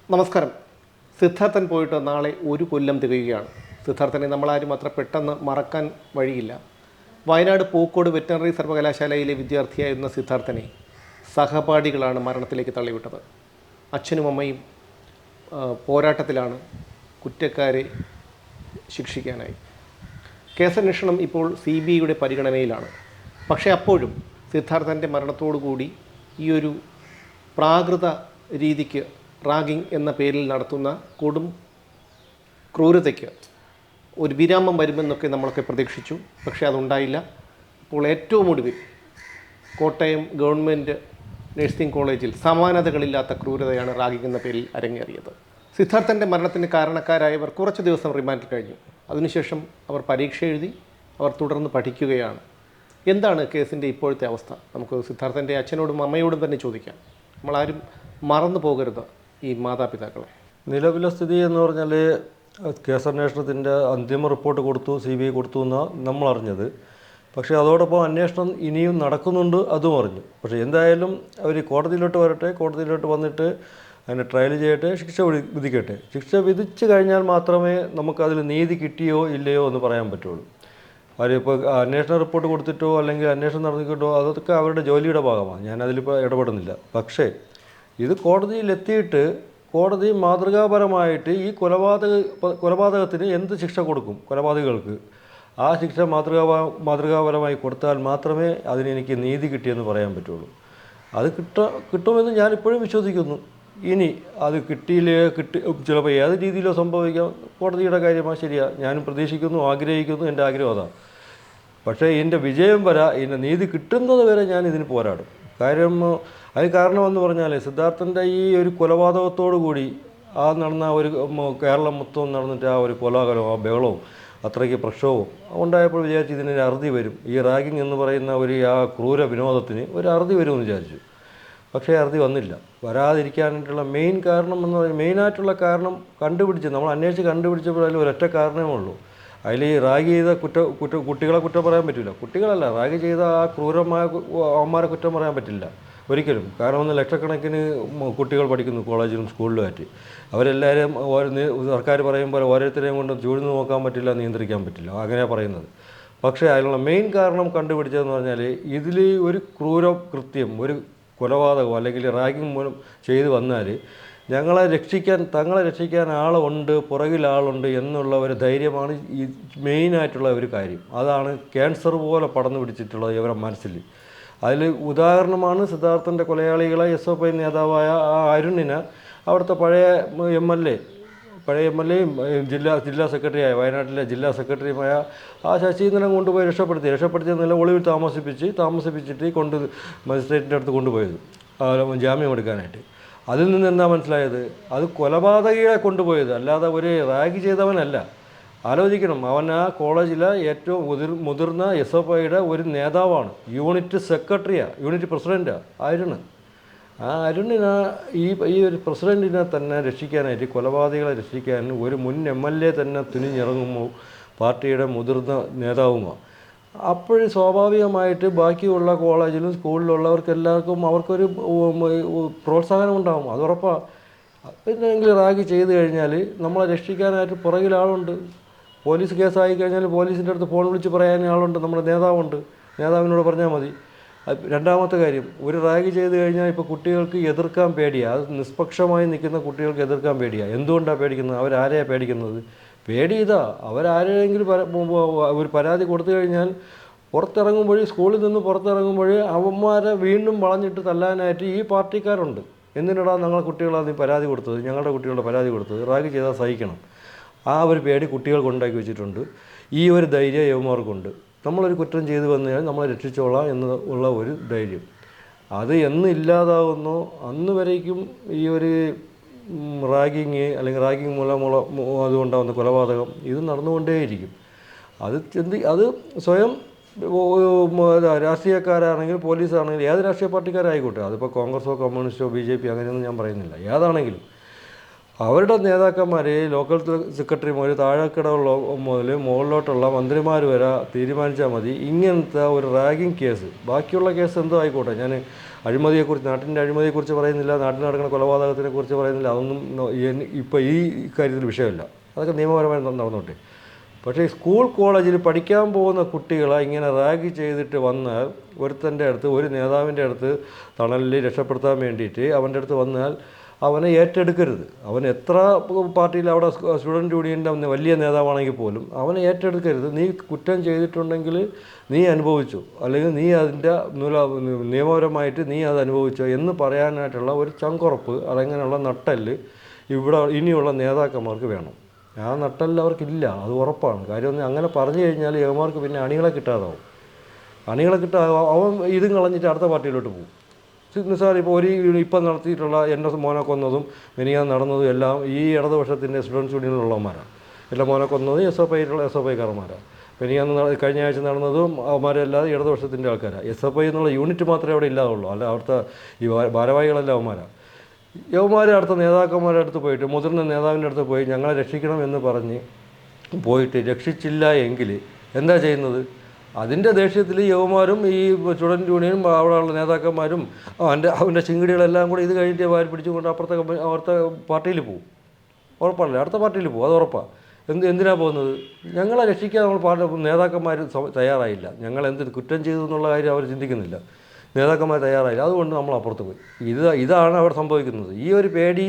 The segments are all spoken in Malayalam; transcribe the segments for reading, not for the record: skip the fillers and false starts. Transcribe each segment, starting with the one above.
നമസ്കാരം. സിദ്ധാർത്ഥൻ പോയിട്ട് നാളെ 1 കൊല്ലം തികയുകയാണ്. സിദ്ധാർത്ഥനെ നമ്മളാരും അത്ര പെട്ടെന്ന് മറക്കാൻ വഴിയില്ല. വയനാട് പൂക്കോട് വെറ്ററിനറി സർവകലാശാലയിലെ വിദ്യാർത്ഥിയായിരുന്ന സിദ്ധാർത്ഥനെ സഹപാഠികളാണ് മരണത്തിലേക്ക് തള്ളിവിട്ടത്. അച്ഛനും അമ്മയും പോരാട്ടത്തിലാണ് കുറ്റക്കാരെ ശിക്ഷിക്കാനായി. കേസന്വേഷണം ഇപ്പോൾ CBIയുടെ പരിഗണനയിലാണ്. പക്ഷേ അപ്പോഴും സിദ്ധാർത്ഥൻ്റെ മരണത്തോടുകൂടി ഈ ഒരു പ്രാകൃത രീതിക്ക്, റാഗിംഗ് എന്ന പേരിൽ നടത്തുന്ന കൊടും ക്രൂരതയ്ക്ക് ഒരു വിരാമം വരുമെന്നൊക്കെ നമ്മളൊക്കെ പ്രതീക്ഷിച്ചു. പക്ഷേ അതുണ്ടായില്ല. ഇപ്പോൾ ഏറ്റവും ഒടുവിൽ കോട്ടയം ഗവൺമെൻറ് നഴ്സിംഗ് കോളേജിൽ സമാനതകളില്ലാത്ത ക്രൂരതയാണ് റാഗിംഗ് എന്ന പേരിൽ അരങ്ങേറിയത്. സിദ്ധാർത്ഥൻ്റെ മരണത്തിന് കാരണക്കാരായവർ കുറച്ച് ദിവസം റിമാൻഡിൽ കഴിഞ്ഞു. അതിനുശേഷം അവർ പരീക്ഷ എഴുതി, അവർ തുടർന്ന് പഠിക്കുകയാണ്. എന്താണ് കേസിൻ്റെ ഇപ്പോഴത്തെ അവസ്ഥ? നമുക്ക് സിദ്ധാർത്ഥൻ്റെ അച്ഛനോടും അമ്മയോടും തന്നെ ചോദിക്കാം. നമ്മളാരും മറന്നു പോകരുത് ഈ മാതാപിതാക്കളെ. നിലവിലെ സ്ഥിതി എന്ന് പറഞ്ഞാൽ കേസന്വേഷണത്തിൻ്റെ അന്തിമ റിപ്പോർട്ട് കൊടുത്തു, CBI കൊടുത്തു എന്നാണ് നമ്മൾ അറിഞ്ഞത്. പക്ഷേ അതോടൊപ്പം അന്വേഷണം ഇനിയും നടക്കുന്നുണ്ട്, അതും അറിഞ്ഞു. പക്ഷേ എന്തായാലും അവർ കോടതിയിലോട്ട് വരട്ടെ, കോടതിയിലോട്ട് വന്നിട്ട് അതിന് ട്രയൽ ചെയ്യട്ടെ, ശിക്ഷ വിധിക്കട്ടെ. ശിക്ഷ വിധിച്ചു കഴിഞ്ഞാൽ മാത്രമേ നമുക്കതിൽ നീതി കിട്ടിയോ ഇല്ലയോ എന്ന് പറയാൻ പറ്റുള്ളൂ. അവരിപ്പോൾ അന്വേഷണ റിപ്പോർട്ട് കൊടുത്തിട്ടോ അല്ലെങ്കിൽ അന്വേഷണം നടത്തിക്കിട്ടോ അതൊക്കെ അവരുടെ ജോലിയുടെ ഭാഗമാണ്. ഞാനതിലിപ്പോൾ ഇടപെടുന്നില്ല. പക്ഷേ ഇത് കോടതിയിലെത്തിയിട്ട് കോടതി മാതൃകാപരമായിട്ട് ഈ കൊലപാതകത്തിന് എന്ത് ശിക്ഷ കൊടുക്കും കൊലപാതകങ്ങൾക്ക്, ആ ശിക്ഷ മാതൃകാപരമായി കൊടുത്താൽ മാത്രമേ അതിനെനിക്ക് നീതി കിട്ടിയെന്ന് പറയാൻ പറ്റുള്ളൂ. അത് കിട്ടുമെന്ന് ഞാനിപ്പോഴും വിശ്വസിക്കുന്നു. ഇനി അത് ചിലപ്പോൾ ഏത് രീതിയിലോ സംഭവിക്കാം. കോടതിയുടെ കാര്യമാണ്, ശരിയാണ്. ഞാനും പ്രതീക്ഷിക്കുന്നു, ആഗ്രഹിക്കുന്നു. എൻ്റെ ആഗ്രഹം അതാണ്. പക്ഷേ ഇതിൻ്റെ വിജയം ഇതിൻ്റെ നീതി കിട്ടുന്നത് വരെ ഞാൻ ഇതിന് പോരാടും. കാരണമെന്ന് പറഞ്ഞാൽ സിദ്ധാർത്ഥൻ്റെ ഈ ഒരു കൊലപാതകത്തോടു കൂടി നടന്ന ഒരു കേരളം മൊത്തം നടന്നിട്ട് ആ ഒരു കോലാഹലവും ആ ബഹളവും അത്രയ്ക്ക് പ്രക്ഷോഭവും ഉണ്ടായപ്പോൾ വിചാരിച്ചു ഇതിനൊരു അറുതി വരും. ഈ റാഗിംഗ് എന്ന് പറയുന്ന ആ ക്രൂര വിനോദത്തിന് ഒരു അറുതി വരുമെന്ന് വിചാരിച്ചു. പക്ഷേ അറുതി വന്നില്ല. വരാതിരിക്കാനായിട്ടുള്ള മെയിനായിട്ടുള്ള കാരണം നമ്മൾ അന്വേഷിച്ച് കണ്ടുപിടിച്ചപ്പോൾ അതിൽ ഒരൊറ്റ കാരണമേ ഉള്ളൂ. അതിൽ ഈ റാഗ് ചെയ്ത കുട്ടികളെ കുറ്റം പറയാൻ പറ്റില്ല. കുട്ടികളല്ല, റാഗ് ചെയ്ത ആ ക്രൂരമായ അമ്മമാരെ കുറ്റം പറയാൻ പറ്റില്ല ഒരിക്കലും. കാരണം ലക്ഷക്കണക്കിന് കുട്ടികൾ പഠിക്കുന്നു കോളേജിലും സ്കൂളിലുമായിട്ട്. അവരെല്ലാവരും സർക്കാർ പറയുമ്പോൾ ഓരോരുത്തരെയും കൊണ്ട് ചൂഴ്ന്നു നോക്കാൻ പറ്റില്ല, നിയന്ത്രിക്കാൻ പറ്റില്ല, അങ്ങനെയാണ് പറയുന്നത്. പക്ഷേ അതിനുള്ള മെയിൻ കാരണം കണ്ടുപിടിച്ചതെന്ന് പറഞ്ഞാൽ ഇതിൽ ഒരു ക്രൂരകൃത്യം, ഒരു കൊലപാതകം അല്ലെങ്കിൽ റാഗിംഗ് മൂലം ചെയ്തു വന്നാൽ തങ്ങളെ രക്ഷിക്കാൻ ആളുണ്ട്, പുറകിൽ ആളുണ്ട് എന്നുള്ള ഒരു ധൈര്യമാണ് ഈ മെയിനായിട്ടുള്ള ഒരു കാര്യം. അതാണ് ക്യാൻസർ പോലെ പടർന്നു പിടിച്ചിട്ടുള്ളത് ഇവരുടെ മനസ്സിൽ. അതിൽ ഉദാഹരണമാണ് സിദ്ധാർത്ഥൻ്റെ കൊലയാളികളെ SFI നേതാവായ ആ അരുണിനെ അവിടുത്തെ പഴയ MLA യും ജില്ലാ സെക്രട്ടറിയായ വയനാട്ടിലെ ജില്ലാ സെക്രട്ടറിയുമായ ആ ശശീന്ദ്രൻ കൊണ്ടുപോയി രക്ഷപ്പെടുത്തിയ നില ഒളിവിൽ താമസിപ്പിച്ചിട്ട് മജിസ്ട്രേറ്റിൻ്റെ അടുത്ത് കൊണ്ടുപോയത് ജാമ്യം എടുക്കാനായിട്ട്. അതിൽ നിന്ന് എന്താ മനസ്സിലായത്? അത് കൊലപാതകിയെ കൊണ്ടുപോയത്, അല്ലാതെ ഒരു റാഗ് ചെയ്തവനല്ല. ആലോചിക്കണം, അവൻ ആ കോളേജിലെ ഏറ്റവും മുതിർന്ന SFIയുടെ ഒരു നേതാവാണ്, യൂണിറ്റ് പ്രസിഡൻറ്റാണ് അരുണ്. ആ അരുണിനെ ഈ ഒരു പ്രസിഡൻറ്റിനെ തന്നെ രക്ഷിക്കാനായിട്ട്, കൊലപാതകളെ രക്ഷിക്കാൻ ഒരു മുൻ MLA തന്നെ തുനിഞ്ഞിറങ്ങുമ്പോൾ പാർട്ടിയുടെ മുതിർന്ന നേതാവുമാണ്. അപ്പോൾ സ്വാഭാവികമായിട്ട് ബാക്കിയുള്ള കോളേജിലും സ്കൂളിലുള്ളവർക്കെല്ലാവർക്കും അവർക്കൊരു പ്രോത്സാഹനം ഉണ്ടാകും, അത് ഉറപ്പാണ്. പിന്നെങ്കിൽ റാഗ് ചെയ്ത് കഴിഞ്ഞാൽ നമ്മളെ രക്ഷിക്കാനായിട്ട് പുറകിൽ ആളുണ്ട്. പോലീസ് കേസായി കഴിഞ്ഞാൽ പോലീസിൻ്റെ അടുത്ത് ഫോൺ വിളിച്ച് പറയാൻ ആളുണ്ട്, നമ്മുടെ നേതാവുണ്ട്. നേതാവിനോട് പറഞ്ഞാൽ മതി. രണ്ടാമത്തെ കാര്യം, ഒരു റാഗ് ചെയ്ത് കഴിഞ്ഞാൽ ഇപ്പോൾ കുട്ടികൾക്ക് എതിർക്കാൻ പേടിയാണ്. അത് നിഷ്പക്ഷമായി നിൽക്കുന്ന കുട്ടികൾക്ക് എതിർക്കാൻ പേടിയാണ്. എന്തുകൊണ്ടാണ് പേടിക്കുന്നത്? അവരാരെയാണ് പേടിക്കുന്നത്? പേടി ഇതാ, അവരാരെങ്കിലും ഒരു പരാതി കൊടുത്തു കഴിഞ്ഞാൽ സ്കൂളിൽ നിന്ന് പുറത്തിറങ്ങുമ്പോൾ അവന്മാരെ വീണ്ടും വളഞ്ഞിട്ട് തല്ലാനായിട്ട് ഈ പാർട്ടിക്കാരുണ്ട്. എന്തിനാടാ ഞങ്ങളെ കുട്ടികളാണ് നീ പരാതി കൊടുത്തത്, ഞങ്ങളുടെ കുട്ടികളുടെ പരാതി കൊടുത്തത്? റാഗ് ചെയ്താൽ സഹിക്കണം. ആ ഒരു പേടി കുട്ടികൾക്ക് ഉണ്ടാക്കി വെച്ചിട്ടുണ്ട്. ഈ ഒരു ധൈര്യം യവന്മാർക്കുണ്ട്. നമ്മളൊരു കുറ്റം ചെയ്തു വന്നാൽ നമ്മളെ രക്ഷിച്ചോളാം എന്നുള്ള ഒരു ധൈര്യം. അത് എന്ന് ഇല്ലാതാവുന്നോ അന്ന് വരേക്കും ഈ ഒരു റാഗിങ് അല്ലെങ്കിൽ റാഗിങ് മൂലമുള്ള അതുകൊണ്ടാകുന്ന കൊലപാതകം ഇത് നടന്നുകൊണ്ടേയിരിക്കും. അത് സ്വയം രാഷ്ട്രീയക്കാരാണെങ്കിലും പോലീസാണെങ്കിലും ഏത് രാഷ്ട്രീയ പാർട്ടിക്കാരായിക്കോട്ടെ, അതിപ്പോൾ കോൺഗ്രസോ കമ്മ്യൂണിസ്റ്റോ BJP അങ്ങനെയൊന്നും ഞാൻ പറയുന്നില്ല, ഏതാണെങ്കിലും അവരുടെ നേതാക്കന്മാർ, ലോക്കൽ സെക്രട്ടറി മുതൽ താഴെക്കിടയുള്ള മുതൽ മുകളിലോട്ടുള്ള മന്ത്രിമാർ വരെ തീരുമാനിച്ചാൽ മതി ഇങ്ങനത്തെ ഒരു റാഗിങ് കേസ്. ബാക്കിയുള്ള കേസ് എന്തോ ആയിക്കോട്ടെ, ഞാൻ അഴിമതിയെക്കുറിച്ച്, നാട്ടിൻ്റെ അഴിമതിയെക്കുറിച്ച് പറയുന്നില്ല, നാട്ടിൽ നടക്കുന്ന കൊലപാതകത്തിനെക്കുറിച്ച് പറയുന്നില്ല, അതൊന്നും ഇപ്പോൾ ഈ കാര്യത്തിൽ വിഷയമില്ല, അതൊക്കെ നിയമപരമായി നടന്നോട്ടെ. പക്ഷേ സ്കൂൾ കോളേജിൽ പഠിക്കാൻ പോകുന്ന കുട്ടികളെ ഇങ്ങനെ റാഗ് ചെയ്തിട്ട് വന്നാൽ ഒരുത്തൻ്റെ അടുത്ത്, ഒരു നേതാവിൻ്റെ അടുത്ത് തണലിൽ രക്ഷപ്പെടുത്താൻ വേണ്ടിയിട്ട് അവൻ്റെ അടുത്ത് വന്നാൽ അവനെ ഏറ്റെടുക്കരുത്. അവൻ എത്ര പാർട്ടിയിൽ അവിടെ സ്റ്റുഡൻറ്റ് യൂണിയൻ്റെ വലിയ നേതാവാണെങ്കിൽ പോലും അവനെ ഏറ്റെടുക്കരുത്. നീ കുറ്റം ചെയ്തിട്ടുണ്ടെങ്കിൽ നീ അനുഭവിച്ചു, അല്ലെങ്കിൽ നീ അതിൻ്റെ നിയമപരമായിട്ട് നീ അത് അനുഭവിച്ചോ എന്ന് പറയാനായിട്ടുള്ള ഒരു ചങ്കുറപ്പ്, അതങ്ങനെയുള്ള നട്ടെല്ല് ഇവിടെ ഇനിയുള്ള നേതാക്കന്മാർക്ക് വേണം. ആ നട്ടെല്ല് അവർക്കില്ല, അത് ഉറപ്പാണ്. കാര്യം അങ്ങനെ പറഞ്ഞു കഴിഞ്ഞാൽ യവന്മാർക്ക് പിന്നെ അണികളെ കിട്ടാതാവും. അവൻ ഇതും കളഞ്ഞിട്ട് അടുത്ത പാർട്ടിയിലോട്ട് പോകും. നിസ്സാരം ഇപ്പോൾ ഇപ്പം നടത്തിയിട്ടുള്ള എൻ്റെ മോനെ കൊന്നതും മെനിയാൻ നടന്നതും എല്ലാം ഈ ഇടതുപക്ഷത്തിൻ്റെ സ്റ്റുഡൻസ് യൂണിയനിലുള്ളവന്മാരാണ്. എൻ്റെ മോനെ കൊന്നതും SFIക്കാരന്മാരാണ്. കഴിഞ്ഞ ആഴ്ച നടന്നതും അവന്മാരല്ലാതെ ഇടതുപക്ഷത്തിൻ്റെ ആൾക്കാരാണ്. SFI എന്നുള്ള യൂണിറ്റ് മാത്രമേ അവിടെ ഇല്ലാതുള്ളൂ, അല്ല അവിടുത്തെ ഈ ഭാരവാഹികളെല്ലാം അവന്മാരാണ്. യവന്മാരെ അടുത്ത നേതാക്കന്മാരുടെ അടുത്ത് പോയിട്ട്, മുതിർന്ന നേതാവിൻ്റെ അടുത്ത് പോയി ഞങ്ങളെ രക്ഷിക്കണം എന്ന് പറഞ്ഞ് പോയിട്ട് രക്ഷിച്ചില്ല എങ്കിൽ എന്താ ചെയ്യുന്നത്? അതിൻ്റെ ദേഷ്യത്തിൽ യവന്മാരും ഈ സ്റ്റുഡൻറ്റ് യൂണിയനും അവിടെയുള്ള നേതാക്കന്മാരും അവൻ്റെ ചിങ്കിടികളെല്ലാം കൂടി ഇത് കഴിഞ്ഞിട്ട് വാരി പിടിച്ചുകൊണ്ട് അവിടുത്തെ പാർട്ടിയിൽ പോകും. ഉറപ്പാണല്ലേ, അടുത്ത പാർട്ടിയിൽ പോകും, അത് ഉറപ്പാണ്. എന്തിനാണ് പോകുന്നത്? ഞങ്ങളെ രക്ഷിക്കാൻ നമ്മൾ നേതാക്കന്മാർ തയ്യാറായില്ല, ഞങ്ങൾ എന്ത് കുറ്റം ചെയ്തു എന്നുള്ള കാര്യം അവർ ചിന്തിക്കുന്നില്ല, നേതാക്കന്മാർ തയ്യാറായില്ല, അതുകൊണ്ട് നമ്മൾ അപ്പുറത്ത് പോയി. ഇതാണ് അവിടെ സംഭവിക്കുന്നത്. ഈ ഒരു പേടി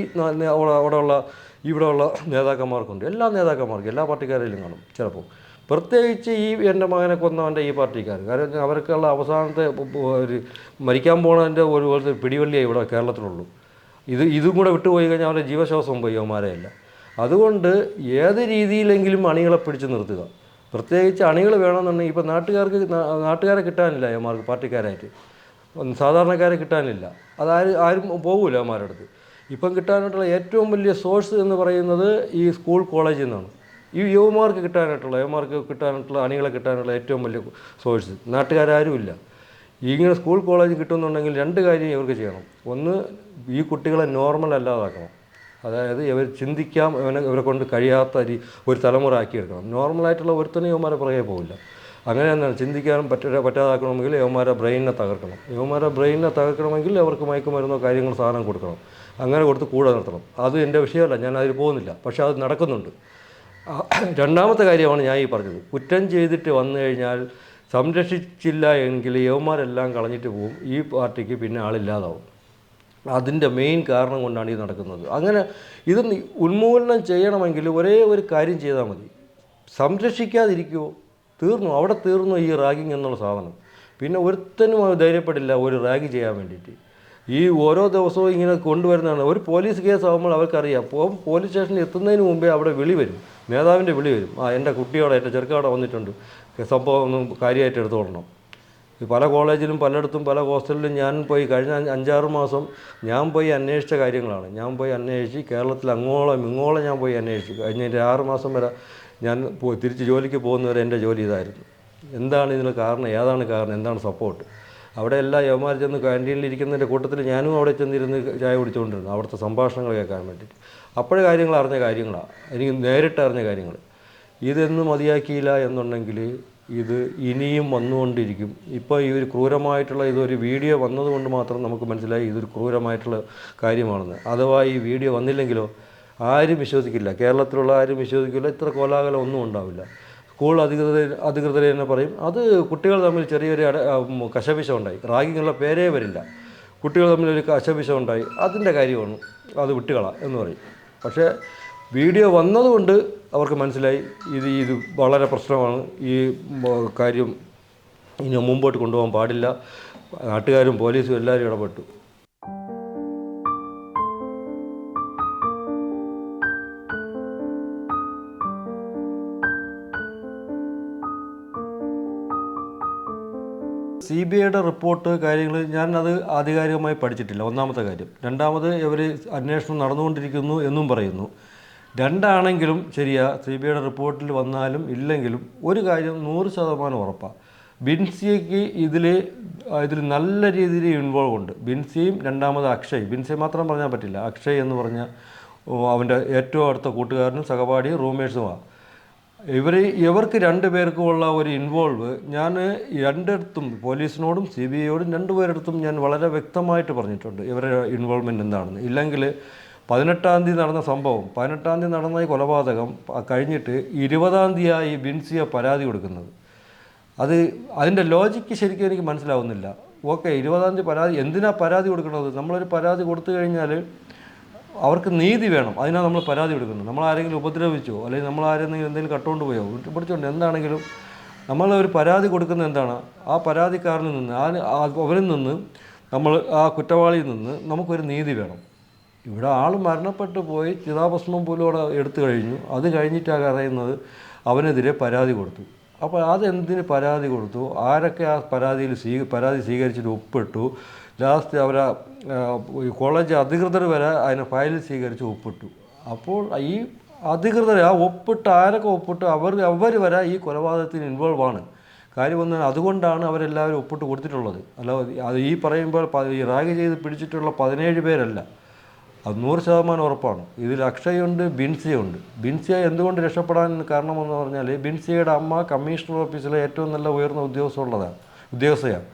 ഇവിടെയുള്ള നേതാക്കന്മാർക്കുണ്ട്, എല്ലാ നേതാക്കന്മാർക്കും, എല്ലാ പാർട്ടിക്കാരിലും കാണും ചിലപ്പോൾ. പ്രത്യേകിച്ച് ഈ എൻ്റെ മകനെ കൊന്നവൻ്റെ ഈ പാർട്ടിക്കാർ, കാരണം അവർക്കുള്ള അവസാനത്തെ ഒരു മരിക്കാൻ പോണതിൻ്റെ ഒരു പോലത്തെ പിടിവള്ളിയേ ഇവിടെ കേരളത്തിലുള്ളൂ. ഇതും കൂടെ വിട്ടുപോയി കഴിഞ്ഞാൽ അവരുടെ ജീവശ്വാസം പോയി അവന്മാരെയല്ല. അതുകൊണ്ട് ഏത് രീതിയിലെങ്കിലും അണികളെ പിടിച്ച് നിർത്തുക. പ്രത്യേകിച്ച് അണികൾ വേണമെന്നുണ്ടെങ്കിൽ ഇപ്പോൾ നാട്ടുകാരെ കിട്ടാനില്ല അവന്മാർക്ക്, പാർട്ടിക്കാരായിട്ട് സാധാരണക്കാരെ കിട്ടാനില്ല. ആരും പോകില്ല അവന്മാരുടെ അടുത്ത്. ഇപ്പം കിട്ടാനായിട്ടുള്ള ഏറ്റവും വലിയ സോഴ്സ് എന്ന് പറയുന്നത് ഈ സ്കൂൾ കോളേജിൽ നിന്നാണ്. ഈ യുവമാർക്ക് കിട്ടാനായിട്ടുള്ള അണികളെ കിട്ടാനുള്ള ഏറ്റവും വലിയ സോഴ്സ് നാട്ടുകാരും ഇല്ല. ഇങ്ങനെ സ്കൂൾ കോളേജ് കിട്ടുന്നുണ്ടെങ്കിൽ രണ്ട് കാര്യം ഇവർക്ക് ചെയ്യണം. ഒന്ന്, ഈ കുട്ടികളെ നോർമൽ അല്ലാതാക്കണം. അതായത് ഇവർ ചിന്തിക്കാം, ഇവരെ കൊണ്ട് കഴിയാത്ത ഒരു തലമുറ ആക്കിയെടുക്കണം. നോർമലായിട്ടുള്ള ഒരുത്തന്നെ യുവമാരെ പുറകെ പോകില്ല. അങ്ങനെ തന്നെയാണ്. ചിന്തിക്കാനും പറ്റാതാക്കണമെങ്കിൽ യുവമാരെ ബ്രെയിനിനെ തകർക്കണമെങ്കിൽ അവർക്ക് മയക്കുമരുന്നോ സാധനം കൊടുക്കണം. അങ്ങനെ കൊടുത്ത് കൂടെ നിർത്തണം. അത് എൻ്റെ വിഷയമല്ല, ഞാൻ അതിൽ പോകുന്നില്ല, പക്ഷേ അത് നടക്കുന്നുണ്ട്. രണ്ടാമത്തെ കാര്യമാണ് ഞാൻ ഈ പറഞ്ഞത്. കുറ്റം ചെയ്തിട്ട് വന്നു കഴിഞ്ഞാൽ സംരക്ഷിച്ചില്ല എങ്കിൽ യവന്മാരെല്ലാം കളഞ്ഞിട്ട് പോകും, ഈ പാർട്ടിക്ക് പിന്നെ ആളില്ലാതാവും. അതിൻ്റെ മെയിൻ കാരണം കൊണ്ടാണ് ഇത് നടക്കുന്നത്. അങ്ങനെ ഇത് ഉന്മൂലനം ചെയ്യണമെങ്കിൽ ഒരേ ഒരു കാര്യം ചെയ്താൽ മതി, സംരക്ഷിക്കാതിരിക്കുമോ, അവിടെ തീർന്നു ഈ റാഗിങ് എന്നുള്ള സാധനം. പിന്നെ ഒരുത്തനും ധൈര്യപ്പെടില്ല ഒരു റാഗ് ചെയ്യാൻ വേണ്ടിയിട്ട്. ഈ ഓരോ ദിവസവും ഇങ്ങനെ കൊണ്ടുവരുന്നതാണ്. ഒരു പോലീസ് കേസ് ആകുമ്പോൾ അവർക്കറിയാം, പോലീസ് സ്റ്റേഷനിൽ എത്തുന്നതിന് മുമ്പേ അവിടെ വിളി വരും, നേതാവിൻ്റെ വിളി വരും. എൻ്റെ കുട്ടിയോടെ, എൻ്റെ ചെറുക്കവിടെ വന്നിട്ടുണ്ട്, സംഭവം ഒന്നും കാര്യമായിട്ട് എടുത്തുകൊള്ളണം. പല കോളേജിലും പലയിടത്തും പല ഹോസ്റ്റലിലും ഞാൻ പോയി കഴിഞ്ഞ 5-6 മാസം ഞാൻ പോയി അന്വേഷിച്ച കാര്യങ്ങളാണ്. ഞാൻ പോയി അന്വേഷിച്ച് കേരളത്തിൽ അങ്ങോളം ഞാൻ പോയി അന്വേഷിച്ചു. കഴിഞ്ഞ 6 മാസം വരെ ഞാൻ തിരിച്ച് ജോലിക്ക് പോകുന്നവരെ എൻ്റെ ജോലി ഇതായിരുന്നു. എന്താണ് ഇതിന് കാരണം, ഏതാണ് കാരണം, എന്താണ് സപ്പോർട്ട്. അവിടെ എല്ലാ യവന്മാർ ചെന്ന് ക്യാൻറ്റീനിലിരിക്കുന്നതിൻ്റെ കൂട്ടത്തിൽ ഞാനും അവിടെ ചെന്നിരുന്ന് ചായ കുടിച്ചുകൊണ്ടിരുന്നു, അവിടുത്തെ സംഭാഷണങ്ങൾ കേൾക്കാൻ വേണ്ടിയിട്ട്. അപ്പോഴേ അറിഞ്ഞ കാര്യങ്ങളാണ്, എനിക്ക് നേരിട്ട് അറിഞ്ഞ കാര്യങ്ങൾ. ഇതൊന്നും മതിയാക്കിയില്ല എന്നുണ്ടെങ്കിൽ ഇത് ഇനിയും വന്നുകൊണ്ടിരിക്കും. ഇപ്പോൾ ഈ ഒരു ക്രൂരമായിട്ടുള്ള ഇതൊരു വീഡിയോ വന്നതുകൊണ്ട് മാത്രം നമുക്ക് മനസ്സിലായി ഇതൊരു ക്രൂരമായിട്ടുള്ള കാര്യമാണെന്ന്. അഥവാ ഈ വീഡിയോ വന്നില്ലെങ്കിലോ ആരും വിശ്വസിക്കില്ല, കേരളത്തിലുള്ള ആരും വിശ്വസിക്കില്ല, ഇത്ര കോലാഹലം ഒന്നും ഉണ്ടാവില്ല. സ്കൂൾ അധികൃതർ തന്നെ പറയും അത് കുട്ടികൾ തമ്മിൽ ചെറിയൊരു കശപിശം ഉണ്ടായി, റാഗിങ്ങുള്ള പേരേ വരില്ല, കുട്ടികൾ തമ്മിലൊരു കശപിശം ഉണ്ടായി, അതിൻ്റെ കാര്യമാണ്, അത് വിട്ടുകളാം എന്ന് പറയും. പക്ഷേ വീഡിയോ വന്നതുകൊണ്ട് അവർക്ക് മനസ്സിലായി ഇത് വളരെ പ്രശ്നമാണ്, ഈ കാര്യം ഇനി മുമ്പോട്ട് കൊണ്ടുപോകാൻ പാടില്ല. നാട്ടുകാരും പോലീസും എല്ലാവരും ഇടപെട്ടു. CBIയുടെ റിപ്പോർട്ട് കാര്യങ്ങൾ ഞാനത് ആധികാരികമായി പഠിച്ചിട്ടില്ല, ഒന്നാമത്തെ കാര്യം. രണ്ടാമത് ഇവർ അന്വേഷണം നടന്നുകൊണ്ടിരിക്കുന്നു എന്നും പറയുന്നു. രണ്ടാണെങ്കിലും ശരിയാ, CBIയുടെ റിപ്പോർട്ടിൽ വന്നാലും ഇല്ലെങ്കിലും ഒരു കാര്യം 100% ഉറപ്പാണ്. ബിൻസിയയ്ക്ക് ഇതിൽ നല്ല രീതിയിൽ ഇൻവോൾവ് ഉണ്ട്. ബിൻസിയും രണ്ടാമത് അക്ഷയ്, ബിൻസിയെ മാത്രം പറഞ്ഞാൽ പറ്റില്ല, അക്ഷയ് എന്ന് പറഞ്ഞ അവൻ്റെ ഏറ്റവും അടുത്ത കൂട്ടുകാരനും സഹപാഠിയും റൂംമേറ്റ്സുമാണ്. ഇവർക്ക് രണ്ടുപേർക്കുമുള്ള ഒരു ഇൻവോൾവ് ഞാൻ രണ്ടിടത്തും, പോലീസിനോടും CBIയോടും രണ്ടുപേരിടത്തും ഞാൻ വളരെ വ്യക്തമായിട്ട് പറഞ്ഞിട്ടുണ്ട് ഇവരുടെ ഇൻവോൾവ്മെൻറ്റ് എന്താണെന്ന്. ഇല്ലെങ്കിൽ 18-ാം തീയതി നടന്ന സംഭവം, 18-ാം തീയതി നടന്ന ഈ കൊലപാതകം കഴിഞ്ഞിട്ട് 20-ാം തീയതിയായി ബിൻസിയ പരാതി കൊടുക്കുന്നത്. അതിൻ്റെ ലോജിക്ക് ശരിക്കും എനിക്ക് മനസ്സിലാവുന്നില്ല. ഓക്കെ, 20-ാം തീയതി പരാതി, എന്തിനാണ് പരാതി കൊടുക്കുന്നത്? നമ്മളൊരു പരാതി കൊടുത്തു കഴിഞ്ഞാൽ അവർക്ക് നീതി വേണം, അതിനാണ് നമ്മൾ പരാതി കൊടുക്കുന്നത്. നമ്മളാരെങ്കിലും ഉപദ്രവിച്ചോ അല്ലെങ്കിൽ നമ്മളാരെങ്കിലും എന്തെങ്കിലും കട്ടുകൊണ്ട് പോയോ പിടിച്ചോണ്ട് എന്താണെങ്കിലും നമ്മളൊരു പരാതി കൊടുക്കുന്നത് എന്താണ്? ആ പരാതിക്കാരനിൽ നിന്ന് അവരിൽ നിന്ന് നമ്മൾ ആ കുറ്റവാളിയിൽ നിന്ന് നമുക്കൊരു നീതി വേണം. ഇവിടെ ആൾ മരണപ്പെട്ടു പോയി, ചിതാഭസ്മം പോലും അവിടെ എടുത്തു കഴിഞ്ഞു. അത് കഴിഞ്ഞിട്ടാണ് അറിയുന്നത് അവനെതിരെ പരാതി കൊടുത്തു. അപ്പോൾ അതെന്തിന് പരാതി കൊടുത്തു, ആരൊക്കെ ആ പരാതി സ്വീകരിച്ചിട്ട് ഒപ്പിട്ടു, ലാസ്റ്റ് അവരെ കോളേജ് അധികൃതർ വരെ അതിനെ ഫയൽ സ്വീകരിച്ച് ഒപ്പിട്ടു. അപ്പോൾ ഈ അധികൃതർ ആ ഒപ്പിട്ട് ആരൊക്കെ ഒപ്പിട്ട് അവർ വരെ ഈ കൊലപാതകത്തിന് ഇൻവോൾവ് ആണ്. കാര്യം വന്നാൽ അതുകൊണ്ടാണ് അവരെല്ലാവരും ഒപ്പിട്ട് കൊടുത്തിട്ടുള്ളത്. അല്ല, അത് ഈ പറയുമ്പോൾ ഈ റാഗ് ചെയ്ത് പിടിച്ചിട്ടുള്ള 17 പേരല്ല, അത് 100% ഉറപ്പാണ്. ഇതിൽ അക്ഷയുണ്ട്, ബിൻസിയുണ്ട്. ബിൻസിയ എന്തുകൊണ്ട് രക്ഷപ്പെടാൻ കാരണമെന്ന് പറഞ്ഞാൽ ബിൻസിയയുടെ അമ്മ കമ്മീഷണർ ഓഫീസിലെ ഏറ്റവും നല്ല ഉയർന്ന ഉദ്യോഗസ്ഥയാണ്.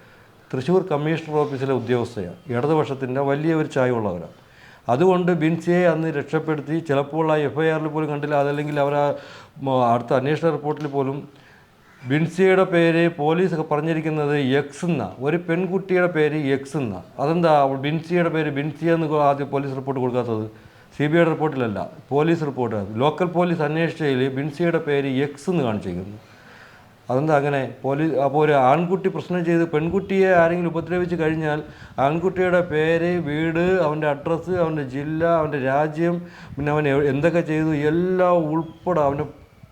തൃശ്ശൂർ കമ്മീഷണർ ഓഫീസിലെ ഉദ്യോഗസ്ഥയാണ്. ഇടതുപക്ഷത്തിൻ്റെ വലിയ ഒരു ചായവുള്ളവരാണ്. അതുകൊണ്ട് ബിൻസിയെ അന്ന് രക്ഷപ്പെടുത്തി. ചിലപ്പോൾ ആ FIRൽ പോലും കണ്ടില്ല, അതല്ലെങ്കിൽ അവർ അടുത്ത അന്വേഷണ റിപ്പോർട്ടിൽ പോലും ബിൻസിയുടെ പേര് പോലീസ് പറഞ്ഞിരിക്കുന്നത് എക്സ് എന്നാണ്. ഒരു പെൺകുട്ടിയുടെ പേര് എക്സ് എന്നാണ്. അതെന്താ ബിൻസിയുടെ പേര് ബിൻസിയ എന്ന് ആദ്യം പോലീസ് റിപ്പോർട്ട് കൊടുക്കാത്തത്? CBIയുടെ റിപ്പോർട്ടിലല്ല, പോലീസ് റിപ്പോർട്ട്. ലോക്കൽ പോലീസ് അന്വേഷിച്ചതിൽ ബിൻസിയുടെ പേര് എക്സ് എന്ന് കാണിച്ചിരിക്കുന്നു. അതെന്താ അങ്ങനെ? അപ്പോൾ ഒരു ആൺകുട്ടി പ്രശ്നം ചെയ്ത് പെൺകുട്ടിയെ ആരെങ്കിലും ഉപദ്രവിച്ച് കഴിഞ്ഞാൽ ആൺകുട്ടിയുടെ പേര്, വീട്, അവൻ്റെ അഡ്രസ്സ്, അവൻ്റെ ജില്ല, അവൻ്റെ രാജ്യം, പിന്നെ അവൻ എന്തൊക്കെ ചെയ്തു എല്ലാം ഉൾപ്പെടെ അവൻ്റെ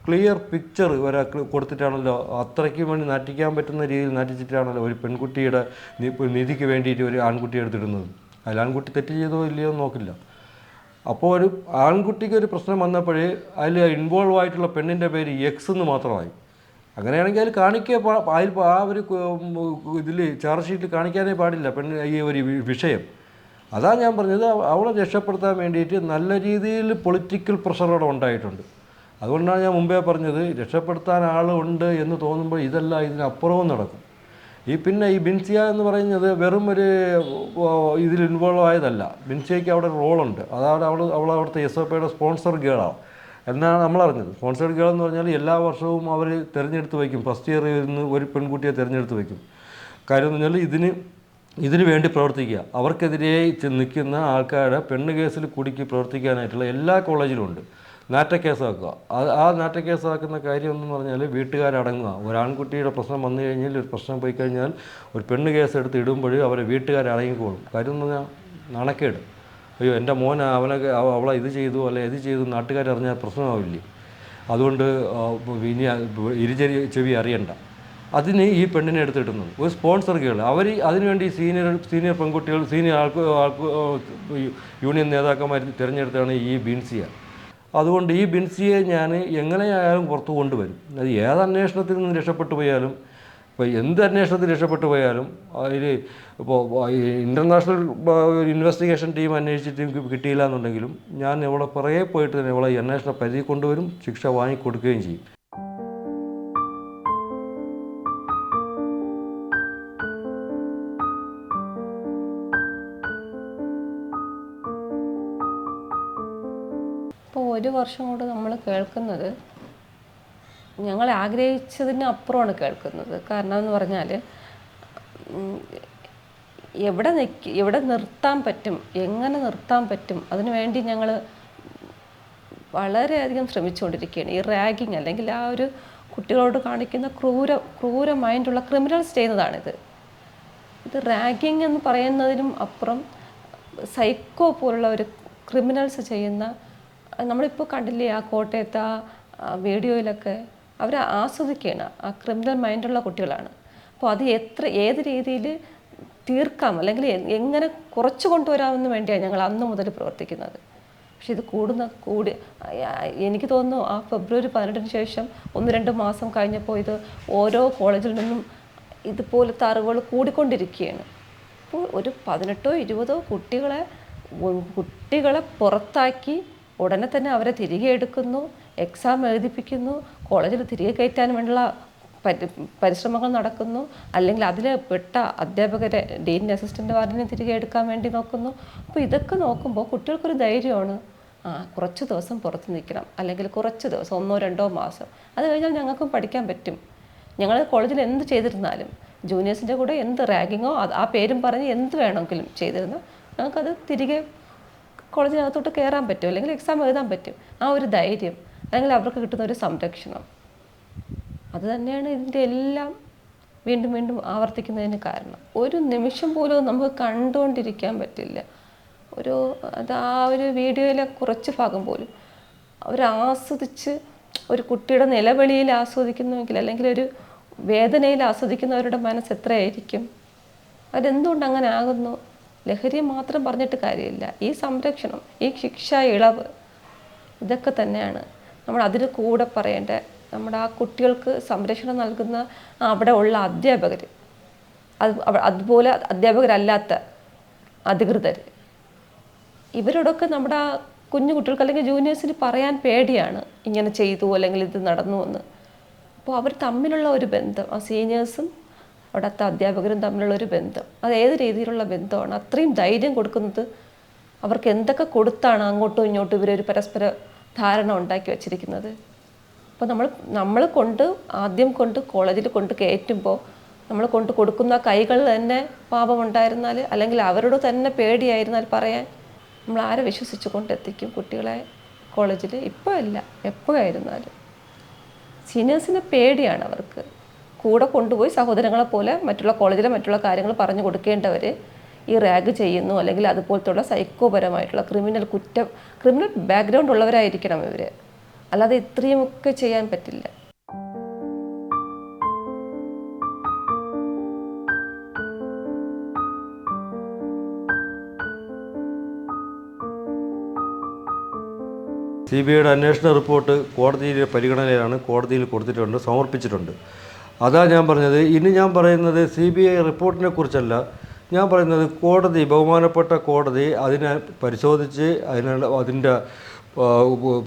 ക്ലിയർ പിക്ചർ വരെ കൊടുത്തിട്ടാണല്ലോ, അത്രയ്ക്ക് വേണ്ടി നാറ്റിക്കാൻ പറ്റുന്ന രീതിയിൽ നാറ്റിച്ചിട്ടാണല്ലോ ഒരു പെൺകുട്ടിയുടെ നിധിക്ക് വേണ്ടിയിട്ട് ഒരു ആൺകുട്ടിയെ എടുത്തിടുന്നത്. അതിൽ ആൺകുട്ടി തെറ്റ് ചെയ്തോ ഇല്ലയോ എന്ന് നോക്കില്ല. അപ്പോൾ ഒരു ആൺകുട്ടിക്ക് ഒരു പ്രശ്നം വന്നപ്പോഴേ അതിൽ ഇൻവോൾവ് ആയിട്ടുള്ള പെണ്ണിൻ്റെ പേര് എക്സ് എന്ന് മാത്രമായി. അങ്ങനെയാണെങ്കിൽ അതിൽ അതിൽ ആ ഒരു ഇതിൽ ചാർജ് ഷീറ്റിൽ കാണിക്കാനേ പാടില്ല ഈ ഒരു വിഷയം. അതാണ് ഞാൻ പറഞ്ഞത്, അവളെ രക്ഷപ്പെടുത്താൻ വേണ്ടിയിട്ട് നല്ല രീതിയിൽ പൊളിറ്റിക്കൽ പ്രഷർ അവിടെ ഉണ്ടായിട്ടുണ്ട്. അതുകൊണ്ടാണ് ഞാൻ മുമ്പേ പറഞ്ഞത്, രക്ഷപ്പെടുത്താൻ ആളുണ്ട് എന്ന് തോന്നുമ്പോൾ ഇതെല്ലാം ഇതിനപ്പുറവും നടക്കും. പിന്നെ ഈ ബിൻസിയ എന്ന് പറയുന്നത് വെറും ഒരു ഇതിൽ ഇൻവോൾവ് ആയതല്ല. ബിൻസിയയ്ക്ക് അവിടെ റോളുണ്ട്. അതാണ് അവൾ അവിടുത്തെ SOPയുടെ സ്പോൺസർ ഗേളാണ് എന്നാണ് നമ്മളറിഞ്ഞത്. സ്പോൺസർ ഗേൾ എന്ന് പറഞ്ഞാൽ എല്ലാ വർഷവും അവർ തിരഞ്ഞെടുത്ത് വയ്ക്കും. ഫസ്റ്റ് ഇയറിൽ നിന്ന് ഒരു പെൺകുട്ടിയെ തിരഞ്ഞെടുത്ത് വയ്ക്കും. കാര്യം എന്ന് പറഞ്ഞാൽ ഇതിന് വേണ്ടി പ്രവർത്തിക്കുക. അവർക്കെതിരെ നിൽക്കുന്ന ആൾക്കാരുടെ പെണ്ണ് കേസിൽ കുടുക്കി പ്രവർത്തിക്കാനായിട്ടുള്ള എല്ലാ കോളേജിലും ഉണ്ട്. നാറ്റക്കേസാക്കുക. ആ നാറ്റക്കേസാക്കുന്ന കാര്യം എന്ന് പറഞ്ഞാൽ വീട്ടുകാരടങ്ങുക. ഒരു ആൺകുട്ടിയുടെ പ്രശ്നം വന്നു കഴിഞ്ഞാൽ, ഒരു പ്രശ്നം പോയി കഴിഞ്ഞാൽ ഒരു പെണ്ണ് കേസ് എടുത്ത് ഇടുമ്പോൾ അവരെ വീട്ടുകാരടങ്ങിക്കോളും. കാര്യം എന്ന് പറഞ്ഞാൽ നാണക്കേട്. അയ്യോ, എൻ്റെ മോൻ അവളെ ഇത് ചെയ്തു അല്ലെ ഇത് ചെയ്തു നാട്ടുകാരറിഞ്ഞാൽ പ്രശ്നമാവില്ലേ. അതുകൊണ്ട് ഇനി ചെവി അറിയണ്ട. അതിന് ഈ പെണ്ണിനെ എടുത്തിടുന്നത് ഒരു സ്പോൺസർ ഗേൾ. അതിനുവേണ്ടി സീനിയർ പെൺകുട്ടികൾ, യൂണിയൻ നേതാക്കന്മാർ തിരഞ്ഞെടുത്താണ് ഈ ബിൻസിയ. അതുകൊണ്ട് ഈ ബിൻസിയെ ഞാൻ എങ്ങനെയായാലും പുറത്തു കൊണ്ടുവരും. അത് ഏത് അന്വേഷണത്തിൽ നിന്ന് രക്ഷപ്പെട്ടു പോയാലും, ഇപ്പോൾ എന്ത് അന്വേഷണത്തിൽ രക്ഷപ്പെട്ടു പോയാലും അതിൽ ഇപ്പോൾ ഇൻ്റർനാഷണൽ ഇൻവെസ്റ്റിഗേഷൻ ടീം അന്വേഷിച്ചിട്ട് കിട്ടിയില്ല എന്നുണ്ടെങ്കിലും ഞാൻ ഇവിടെ പുറകെ പോയിട്ട് തന്നെ ഇവിടെ ഈ അന്വേഷണ പരിധി കൊണ്ടുവരും, ശിക്ഷ വാങ്ങിക്കൊടുക്കുകയും ചെയ്യും. ഇപ്പോൾ 1 വർഷം കൊണ്ട് നമ്മൾ കേൾക്കുന്നത് ഞങ്ങൾ ആഗ്രഹിച്ചതിന് അപ്പുറമാണ് കേൾക്കുന്നത്. കാരണം എന്ന് പറഞ്ഞാൽ എവിടെ നിർത്താൻ പറ്റും, എങ്ങനെ നിർത്താൻ പറ്റും, അതിനുവേണ്ടി ഞങ്ങൾ വളരെയധികം ശ്രമിച്ചുകൊണ്ടിരിക്കുകയാണ്. ഈ റാഗിങ് അല്ലെങ്കിൽ ആ ഒരു കുട്ടികളോട് കാണിക്കുന്ന ക്രൂര മൈൻഡുള്ള ക്രിമിനൽസ് ചെയ്യുന്നതാണിത്. ഇത് റാഗിങ് എന്ന് പറയുന്നതിനും അപ്പുറം സൈക്കോ പോലുള്ള ഒരു ക്രിമിനൽസ് ചെയ്യുന്ന, നമ്മളിപ്പോൾ കണ്ടില്ലേ ആ കോട്ടയത്തെ ആ വീഡിയോയിലൊക്കെ അവർ ആസ്വദിക്കുകയാണ്. ആ ക്രിമിനൽ മൈൻഡുള്ള കുട്ടികളാണ്. അപ്പോൾ അത് ഏത് രീതിയിൽ തീർക്കാം അല്ലെങ്കിൽ എങ്ങനെ കുറച്ച് കൊണ്ടുവരാമെന്ന് വേണ്ടിയാണ് ഞങ്ങൾ അന്ന് മുതൽ പ്രവർത്തിക്കുന്നത്. പക്ഷെ ഇത് എനിക്ക് തോന്നുന്നു ആ ഫെബ്രുവരി 18 ശേഷം 1-2 മാസം കഴിഞ്ഞപ്പോൾ ഇത് ഓരോ കോളേജിൽ നിന്നും ഇതുപോലത്തെ അറിവുകൾ കൂടിക്കൊണ്ടിരിക്കുകയാണ്. അപ്പോൾ ഒരു 18-20 കുട്ടികളെ പുറത്താക്കി ഉടനെ തന്നെ അവരെ തിരികെ എടുക്കുന്നു, എക്സാം എഴുതിപ്പിക്കുന്നു, കോളേജിൽ തിരികെ കയറ്റാൻ വേണ്ടിയുള്ള പരിശ്രമങ്ങൾ നടക്കുന്നു. അല്ലെങ്കിൽ അതിൽ പെട്ട അധ്യാപകരെ, ഡീൻ അസിസ്റ്റൻ്റ് വാർഡിനെ തിരികെ എടുക്കാൻ വേണ്ടി നോക്കുന്നു. അപ്പോൾ ഇതൊക്കെ നോക്കുമ്പോൾ കുട്ടികൾക്കൊരു ധൈര്യമാണ്, കുറച്ച് ദിവസം പുറത്ത് നിൽക്കണം, അല്ലെങ്കിൽ കുറച്ച് ദിവസം 1-2 മാസം, അത് കഴിഞ്ഞാൽ ഞങ്ങൾക്കും പഠിക്കാൻ പറ്റും. ഞങ്ങൾ കോളേജിൽ എന്ത് ചെയ്തിരുന്നാലും, ജൂനിയേഴ്സിൻ്റെ കൂടെ എന്ത് റാഗിങ്ങോ ആ പേരും പറഞ്ഞ് എന്ത് വേണമെങ്കിലും ചെയ്തിരുന്നാൽ ഞങ്ങൾക്കത് തിരികെ കോളേജിനകത്തോട്ട് കയറാൻ പറ്റും, അല്ലെങ്കിൽ എക്സാം എഴുതാൻ പറ്റും. ആ ഒരു ധൈര്യം, അല്ലെങ്കിൽ അവർക്ക് കിട്ടുന്ന ഒരു സംരക്ഷണം, അത് തന്നെയാണ് ഇതിൻ്റെ എല്ലാം വീണ്ടും വീണ്ടും ആവർത്തിക്കുന്നതിന് കാരണം. ഒരു നിമിഷം പോലും നമുക്ക് കണ്ടുകൊണ്ടിരിക്കാൻ പറ്റില്ല. ആ ഒരു വീഡിയോയിലെ കുറച്ച് ഭാഗം പോലും അവരാസ്വദിച്ച്, ഒരു കുട്ടിയുടെ നിലവിളിയിൽ ആസ്വദിക്കുന്നുവെങ്കിൽ, അല്ലെങ്കിൽ ഒരു വേദനയിൽ ആസ്വദിക്കുന്നവരുടെ മനസ്സ് എത്രയായിരിക്കും? അതെന്തുകൊണ്ട് അങ്ങനെ ആകുന്നു? ലഹരിയെ മാത്രം പറഞ്ഞിട്ട് കാര്യമില്ല. ഈ സംരക്ഷണം, ഈ ശിക്ഷ ഇളവ്, ഇതൊക്കെ തന്നെയാണ് നമ്മൾ അതിന് കൂടെ പറയേണ്ട. നമ്മുടെ ആ കുട്ടികൾക്ക് സംരക്ഷണം നൽകുന്ന അവിടെ ഉള്ള അധ്യാപകർ, അതുപോലെ അധ്യാപകരല്ലാത്ത അധികൃതർ, ഇവരോടൊക്കെ നമ്മുടെ ആ കുഞ്ഞു കുട്ടികൾക്ക് അല്ലെങ്കിൽ ജൂനിയേഴ്സിന് പറയാൻ പേടിയാണ്, ഇങ്ങനെ ചെയ്തു അല്ലെങ്കിൽ ഇത് നടന്നു എന്ന്. അപ്പോൾ അവർ തമ്മിലുള്ള ഒരു ബന്ധം, ആ സീനിയേഴ്സും അവിടുത്തെ അധ്യാപകരും തമ്മിലുള്ള ഒരു ബന്ധം, അത് ഏത് രീതിയിലുള്ള ബന്ധമാണ്? അത്രയും ധൈര്യം കൊടുക്കുന്നത് അവർക്ക് എന്തൊക്കെ കൊടുത്താണ് അങ്ങോട്ടും ഇങ്ങോട്ടും ഇവരൊരു പരസ്പര ധാരണ ഉണ്ടാക്കി വച്ചിരിക്കുന്നത്? അപ്പോൾ നമ്മൾ ആദ്യം കോളേജിൽ കയറ്റുമ്പോൾ നമ്മൾ കൊടുക്കുന്ന കൈകൾ തന്നെ പാപമുണ്ടായിരുന്നാൽ, അല്ലെങ്കിൽ അവരോട് തന്നെ പേടിയായിരുന്നാൽ പറയാൻ നമ്മൾ ആരെ വിശ്വസിച്ച് കൊണ്ടെത്തിക്കും കുട്ടികളെ കോളേജിൽ? ഇപ്പോൾ അല്ല, എപ്പോഴായിരുന്നാലും സീനിയേഴ്സിനെ പേടിയാണ് അവർക്ക്. കൂടെ കൊണ്ടുപോയി സഹോദരങ്ങളെ പോലെ മറ്റുള്ള കോളേജിലെ മറ്റുള്ള കാര്യങ്ങൾ പറഞ്ഞു കൊടുക്കേണ്ടവർ ഈ റാഗ് ചെയ്യുന്നു, അല്ലെങ്കിൽ അതുപോലത്തുള്ള സൈക്കോപരമായിട്ടുള്ള ക്രിമിനൽ ബാക്ക്ഗ്രൗണ്ട് ഉള്ളവരായിരിക്കണം ഇവർ. അല്ലാതെ ഇത്രയുമൊക്കെ ചെയ്യാൻ പറ്റില്ല. CBIയുടെ അന്വേഷണ റിപ്പോർട്ട് കോടതിയിലെ പരിഗണനയിലാണ്, കോടതിയിൽ കൊടുത്തിട്ടുണ്ട്, സമർപ്പിച്ചിട്ടുണ്ട്. അതാ ഞാൻ പറഞ്ഞത്. ഇനി ഞാൻ പറയുന്നത് CBI റിപ്പോർട്ടിനെ കുറിച്ചല്ല, ഞാൻ പറയുന്നത് കോടതി, ബഹുമാനപ്പെട്ട കോടതി അതിനെ പരിശോധിച്ച് അതിൻ്റെ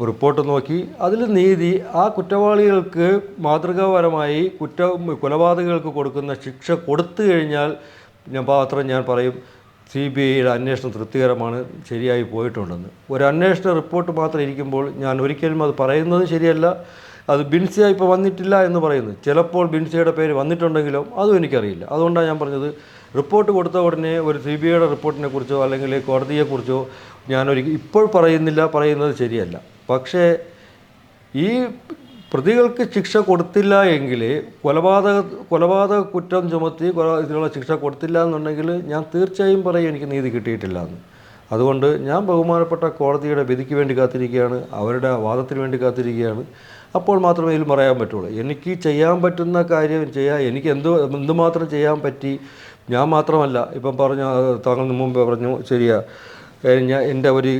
റിപ്പോർട്ട് നോക്കി അതിൽ നീതി, ആ കുറ്റവാളികൾക്ക് മാതൃകാപരമായി കൊലപാതകങ്ങൾക്ക് കൊടുക്കുന്ന ശിക്ഷ കൊടുത്തു കഴിഞ്ഞാൽ ഞാൻ പറയും CBIയുടെ അന്വേഷണം തൃപ്തികരമാണ്, ശരിയായി പോയിട്ടുണ്ടെന്ന്. ഒരു അന്വേഷണ റിപ്പോർട്ട് മാത്രം ഇരിക്കുമ്പോൾ ഞാൻ ഒരിക്കലും അത് പറയുന്നത് ശരിയല്ല. അത് ബിൻസിയ ഇപ്പോൾ വന്നിട്ടില്ല എന്ന് പറയുന്നത്, ചിലപ്പോൾ ബിൻസിയുടെ പേര് വന്നിട്ടുണ്ടെങ്കിലോ അതും എനിക്കറിയില്ല. അതുകൊണ്ടാണ് ഞാൻ പറഞ്ഞത്, റിപ്പോർട്ട് കൊടുത്ത ഉടനെ ഒരു CBIയുടെ റിപ്പോർട്ടിനെ കുറിച്ചോ അല്ലെങ്കിൽ കോടതിയെക്കുറിച്ചോ ഇപ്പോൾ പറയുന്നത് ശരിയല്ല. പക്ഷേ ഈ പ്രതികൾക്ക് ശിക്ഷ കൊടുത്തില്ല എങ്കിൽ, കൊലപാതക കുറ്റം ചുമത്തി ഇതിനുള്ള ശിക്ഷ കൊടുത്തില്ല എന്നുണ്ടെങ്കിൽ ഞാൻ തീർച്ചയായും പറയും എനിക്ക് നീതി കിട്ടിയിട്ടില്ല എന്ന്. അതുകൊണ്ട് ഞാൻ ബഹുമാനപ്പെട്ട കോടതിയുടെ വിധിക്ക് വേണ്ടി കാത്തിരിക്കുകയാണ്, അവരുടെ വാദത്തിന് വേണ്ടി കാത്തിരിക്കുകയാണ്. അപ്പോൾ മാത്രമേ ഇതിൽ പറയാൻ പറ്റുള്ളൂ. എനിക്ക് ചെയ്യാൻ പറ്റുന്ന കാര്യം എനിക്ക് എന്തുമാത്രം ചെയ്യാൻ പറ്റി. ഞാൻ മാത്രമല്ല, ഇപ്പം താങ്കൾ മുമ്പ് പറഞ്ഞു, ശരിയാ, എൻ്റെ ഒരു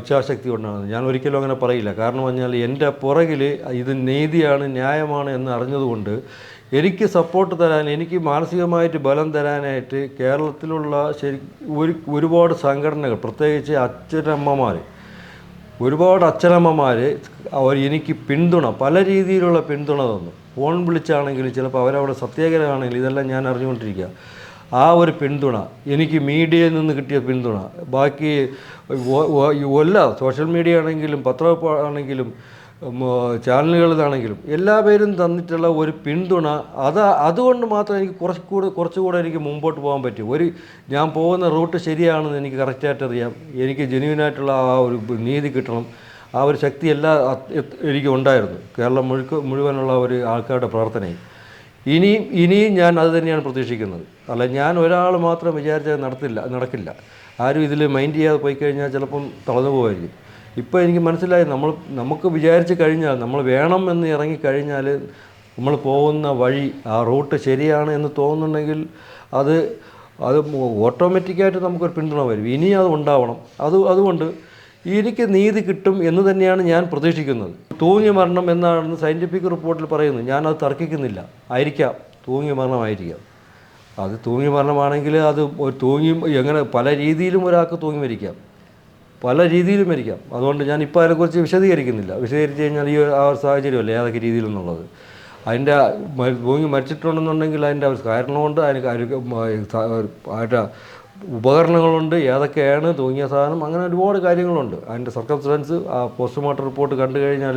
ഇച്ഛാശക്തി കൊണ്ടാണ്. ഞാൻ ഒരിക്കലും അങ്ങനെ പറയില്ല. കാരണം പറഞ്ഞാൽ എൻ്റെ പുറകിൽ ഇത് നീതിയാണ്, ന്യായമാണ് എന്ന് അറിഞ്ഞതുകൊണ്ട് എനിക്ക് സപ്പോർട്ട് തരാൻ, എനിക്ക് മാനസികമായിട്ട് ബലം തരാനായിട്ട് കേരളത്തിലുള്ള ഒരുപാട് സംഘടനകൾ, പ്രത്യേകിച്ച് ഒരുപാട് അച്ഛനമ്മമാർ എനിക്ക് പല രീതിയിലുള്ള പിന്തുണ തന്നു. ഫോൺ വിളിച്ചാണെങ്കിലും ചിലപ്പോൾ അവരവിടെ സത്യാഗ്രഹമാണെങ്കിലും ഇതെല്ലാം ഞാൻ അറിഞ്ഞുകൊണ്ടിരിക്കുക. ആ ഒരു പിന്തുണ, എനിക്ക് മീഡിയയിൽ നിന്ന് കിട്ടിയ പിന്തുണ, ബാക്കി സോഷ്യൽ മീഡിയ ആണെങ്കിലും പത്രമാണെങ്കിലും ചാനലുകളിലാണെങ്കിലും എല്ലാ പേരും തന്നിട്ടുള്ള ഒരു പിന്തുണ, അതുകൊണ്ട് മാത്രം എനിക്ക് കുറച്ചുകൂടെ എനിക്ക് മുമ്പോട്ട് പോകാൻ പറ്റും. ഞാൻ പോകുന്ന റൂട്ട് ശരിയാണെന്ന് എനിക്ക് കറക്റ്റായിട്ട് അറിയാം. എനിക്ക് ജെന്യുവിനായിട്ടുള്ള ആ ഒരു നീതി കിട്ടണം, ആ ഒരു ശക്തി എനിക്ക് ഉണ്ടായിരുന്നു. കേരളം മുഴുവനുള്ള ഒരു ആൾക്കാരുടെ പ്രാർത്ഥനയും. ഇനിയും ഞാൻ അത് തന്നെയാണ് പ്രതീക്ഷിക്കുന്നത്. അല്ല, ഞാൻ ഒരാൾ മാത്രം വിചാരിച്ചാൽ നടക്കില്ല. ആരും ഇതിൽ മൈൻഡ് ചെയ്യാതെ പോയി കഴിഞ്ഞാൽ ചിലപ്പം തളർന്നു പോകുമായിരിക്കും. ഇപ്പോൾ എനിക്ക് മനസ്സിലായി, നമുക്ക് വിചാരിച്ച് കഴിഞ്ഞാൽ, നമ്മൾ വേണം എന്ന് ഇറങ്ങിക്കഴിഞ്ഞാൽ നമ്മൾ പോകുന്ന വഴി, ആ റൂട്ട് ശരിയാണ് എന്ന് തോന്നുന്നുണ്ടെങ്കിൽ അത് ഓട്ടോമാറ്റിക്കായിട്ട് നമുക്കൊരു പിന്തുണ വരും. ഇനി അത് ഉണ്ടാവണം. അതുകൊണ്ട് എനിക്ക് നീതി കിട്ടും എന്ന് തന്നെയാണ് ഞാൻ പ്രതീക്ഷിക്കുന്നത്. തൂങ്ങി മരണം എന്നാണ് സയൻറ്റിഫിക് റിപ്പോർട്ടിൽ പറയുന്നത്. ഞാനത് തർക്കിക്കുന്നില്ല. ആയിരിക്കാം, തൂങ്ങി മരണമായിരിക്കാം. അത് തൂങ്ങി മരണമാണെങ്കിൽ അത് തൂങ്ങി എങ്ങനെ പല രീതിയിലും ഒരാൾക്ക് തൂങ്ങി മരിക്കാം, പല രീതിയിലും മരിക്കാം. അതുകൊണ്ട് ഞാൻ ഇപ്പോൾ അതിനെക്കുറിച്ച് വിശദീകരിക്കുന്നില്ല. വിശദീകരിച്ച് കഴിഞ്ഞാൽ ഈ ആ ഒരു സാഹചര്യമല്ലേ ഏതൊക്കെ രീതിയിലെന്നുള്ളത്. അതിൻ്റെ തൂങ്ങി മരിച്ചിട്ടുണ്ടെന്നുണ്ടെങ്കിൽ അതിൻ്റെ കാരണമുണ്ട്, അതിൻ്റെ ഉപകരണങ്ങളുണ്ട്, ഏതൊക്കെയാണ് തൂങ്ങിയ സാധനം, അങ്ങനെ ഒരുപാട് കാര്യങ്ങളുണ്ട്. അതിൻ്റെ സർക്കംസ്റ്റൻസ് ആ പോസ്റ്റ്മോർട്ടം റിപ്പോർട്ട് കണ്ടു കഴിഞ്ഞാൽ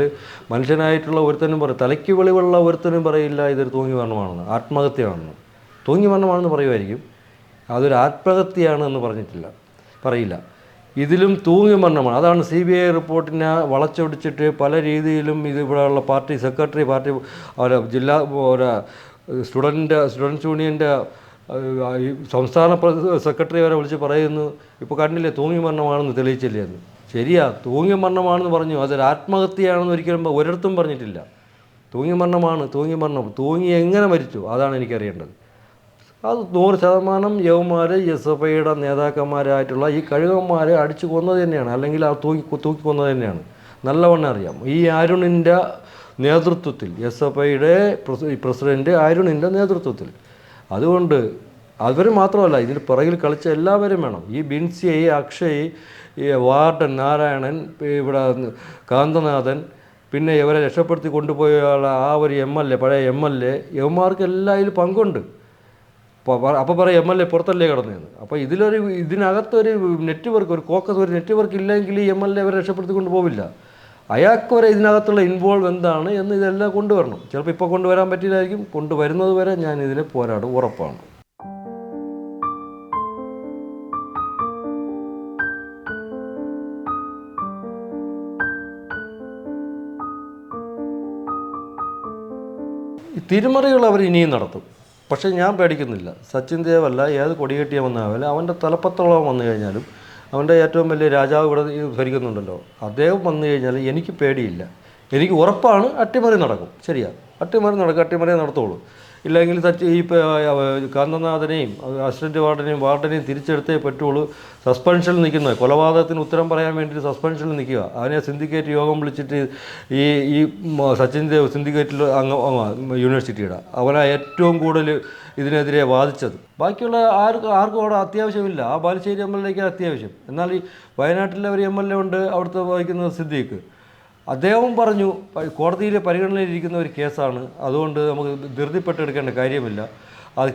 മനുഷ്യനായിട്ടുള്ള ഒരുത്തനും പറയും, തലയ്ക്ക് വെളിവുള്ള ഒരുത്തനും പറയില്ല ഇതൊരു തൂങ്ങി മരണമാണെന്ന്, ആത്മഹത്യയാണെന്ന്. തൂങ്ങി മരണമാണെന്ന് പറയുമായിരിക്കും, അതൊരു ആത്മഹത്യയാണ് എന്ന് പറയില്ല. ഇതിലും തൂങ്ങി മരണമാണ്. അതാണ് CBI റിപ്പോർട്ടിനെ വളച്ചൊടിച്ചിട്ട് പല രീതിയിലും ഇത് ഇവിടെയുള്ള പാർട്ടി സെക്രട്ടറി, പാർട്ടി ജില്ലാ സ്റ്റുഡൻസ് യൂണിയൻ്റെ സംസ്ഥാന സെക്രട്ടറി വരെ വിളിച്ച് പറയുന്നു, ഇപ്പോൾ കണ്ടില്ലേ തൂങ്ങി മരണമാണെന്ന് തെളിയിച്ചില്ലേ എന്ന്. ശരിയാ, തൂങ്ങി മരണമാണെന്ന് പറഞ്ഞു, അതൊരു ആത്മഹത്യയാണെന്ന് ഒരിക്കലും ഒരിടത്തും പറഞ്ഞിട്ടില്ല. തൂങ്ങി മരണമാണ്, തൂങ്ങി എങ്ങനെ മരിച്ചു അതാണ് എനിക്കറിയേണ്ടത്. അത് 100% യവന്മാർ SFIയുടെ നേതാക്കന്മാരായിട്ടുള്ള ഈ കഴുകന്മാരെ അടിച്ചു കൊന്നത് തന്നെയാണ്, അല്ലെങ്കിൽ ആ തൂക്കി കൊന്നത് തന്നെയാണ്. നല്ലവണ്ണം അറിയാം. ഈ അരുണിൻ്റെ നേതൃത്വത്തിൽ, SFIയുടെ പ്രസിഡൻറ്റ് അരുണിൻ്റെ നേതൃത്വത്തിൽ. അതുകൊണ്ട് അവർ മാത്രമല്ല, ഇതിന് പുറകിൽ കളിച്ച എല്ലാവരും വേണം. ഈ ബിൻസി, അക്ഷയ്, ഈ വാർഡൻ നാരായണൻ, ഇവിടെ കാന്തനാഥൻ, പിന്നെ ഇവരെ രക്ഷപ്പെടുത്തി കൊണ്ടുപോയ ആ ഒരു MLA, പഴയ MLA, യവന്മാർക്കെല്ലാം ഇതിൽ പങ്കുണ്ട്. അപ്പോൾ പറയും MLA പുറത്തല്ലേ കിടന്നതെന്ന്. അപ്പോൾ ഇതിനകത്തൊരു നെറ്റ്വർക്ക്, ഒരു കോക്കസ്, ഒരു നെറ്റ്വർക്ക് ഇല്ലെങ്കിൽ ഈ MLA അവരെ രക്ഷപ്പെടുത്തി കൊണ്ടുപോവില്ല. അയാൾക്ക് വരെ ഇതിനകത്തുള്ള ഇൻവോൾവ് എന്താണ് എന്ന് ഇതെല്ലാം കൊണ്ടുവരണം. ചിലപ്പോൾ ഇപ്പോൾ കൊണ്ടുവരാൻ പറ്റില്ലായിരിക്കും, കൊണ്ടുവരുന്നത് വരെ ഞാൻ ഇതിനെ പോരാടും, ഉറപ്പാണ്. ഈ തിരിമറികൾ അവർ ഇനിയും നടത്തും. പക്ഷേ ഞാൻ പേടിക്കുന്നില്ല. സച്ചിൻ ദേവ് അല്ല, ഏത് കൊടികെട്ടിയ വന്നാലും അവൻ്റെ തലപ്പത്തോളം വന്നു കഴിഞ്ഞാലും, അവൻ്റെ ഏറ്റവും വലിയ രാജാവ് ഇവിടെ ഭരിക്കുന്നുണ്ടല്ലോ, അദ്ദേഹം വന്നു കഴിഞ്ഞാൽ എനിക്ക് പേടിയില്ല. എനിക്ക് ഉറപ്പാണ് അട്ടിമറി നടക്കും. ശരിയാ, അട്ടിമറി നടത്തുള്ളൂ. ഇല്ലെങ്കിൽ ഈ കാന്തനാഥനെയും അസിസ്റ്റൻറ്റ് വാർഡനെയും തിരിച്ചെടുത്തേ പറ്റുള്ളൂ. സസ്പെൻഷനിൽ നിൽക്കുന്നത്, കൊലപാതകത്തിന് ഉത്തരം പറയാൻ വേണ്ടിയിട്ട് സസ്പെൻഷനിൽ നിൽക്കുക. അവനെ സിൻഡിക്കേറ്റ് യോഗം വിളിച്ചിട്ട് ഈ സച്ചിൻ ദേവ് സിൻഡിക്കേറ്റിൽ യൂണിവേഴ്സിറ്റിയുടെ അവനാ ഏറ്റവും കൂടുതൽ ഇതിനെതിരെ വാദിച്ചത്. ബാക്കിയുള്ള ആർക്കും അവിടെ അത്യാവശ്യമില്ല. ആ ബാലുശ്ശേരി MLAക്ക് അത്യാവശ്യം. എന്നാൽ ഈ വയനാട്ടിലെ ഒരു MLA ഉണ്ട്, അവിടുത്തെ വഹിക്കുന്നത് സിദ്ദീഖ്. അദ്ദേഹം പറഞ്ഞു കോടതിയിൽ പരിഗണനയിലിരിക്കുന്ന ഒരു കേസാണ്, അതുകൊണ്ട് നമുക്ക് ധൃതിപ്പെട്ടെടുക്കേണ്ട കാര്യമില്ല, അത്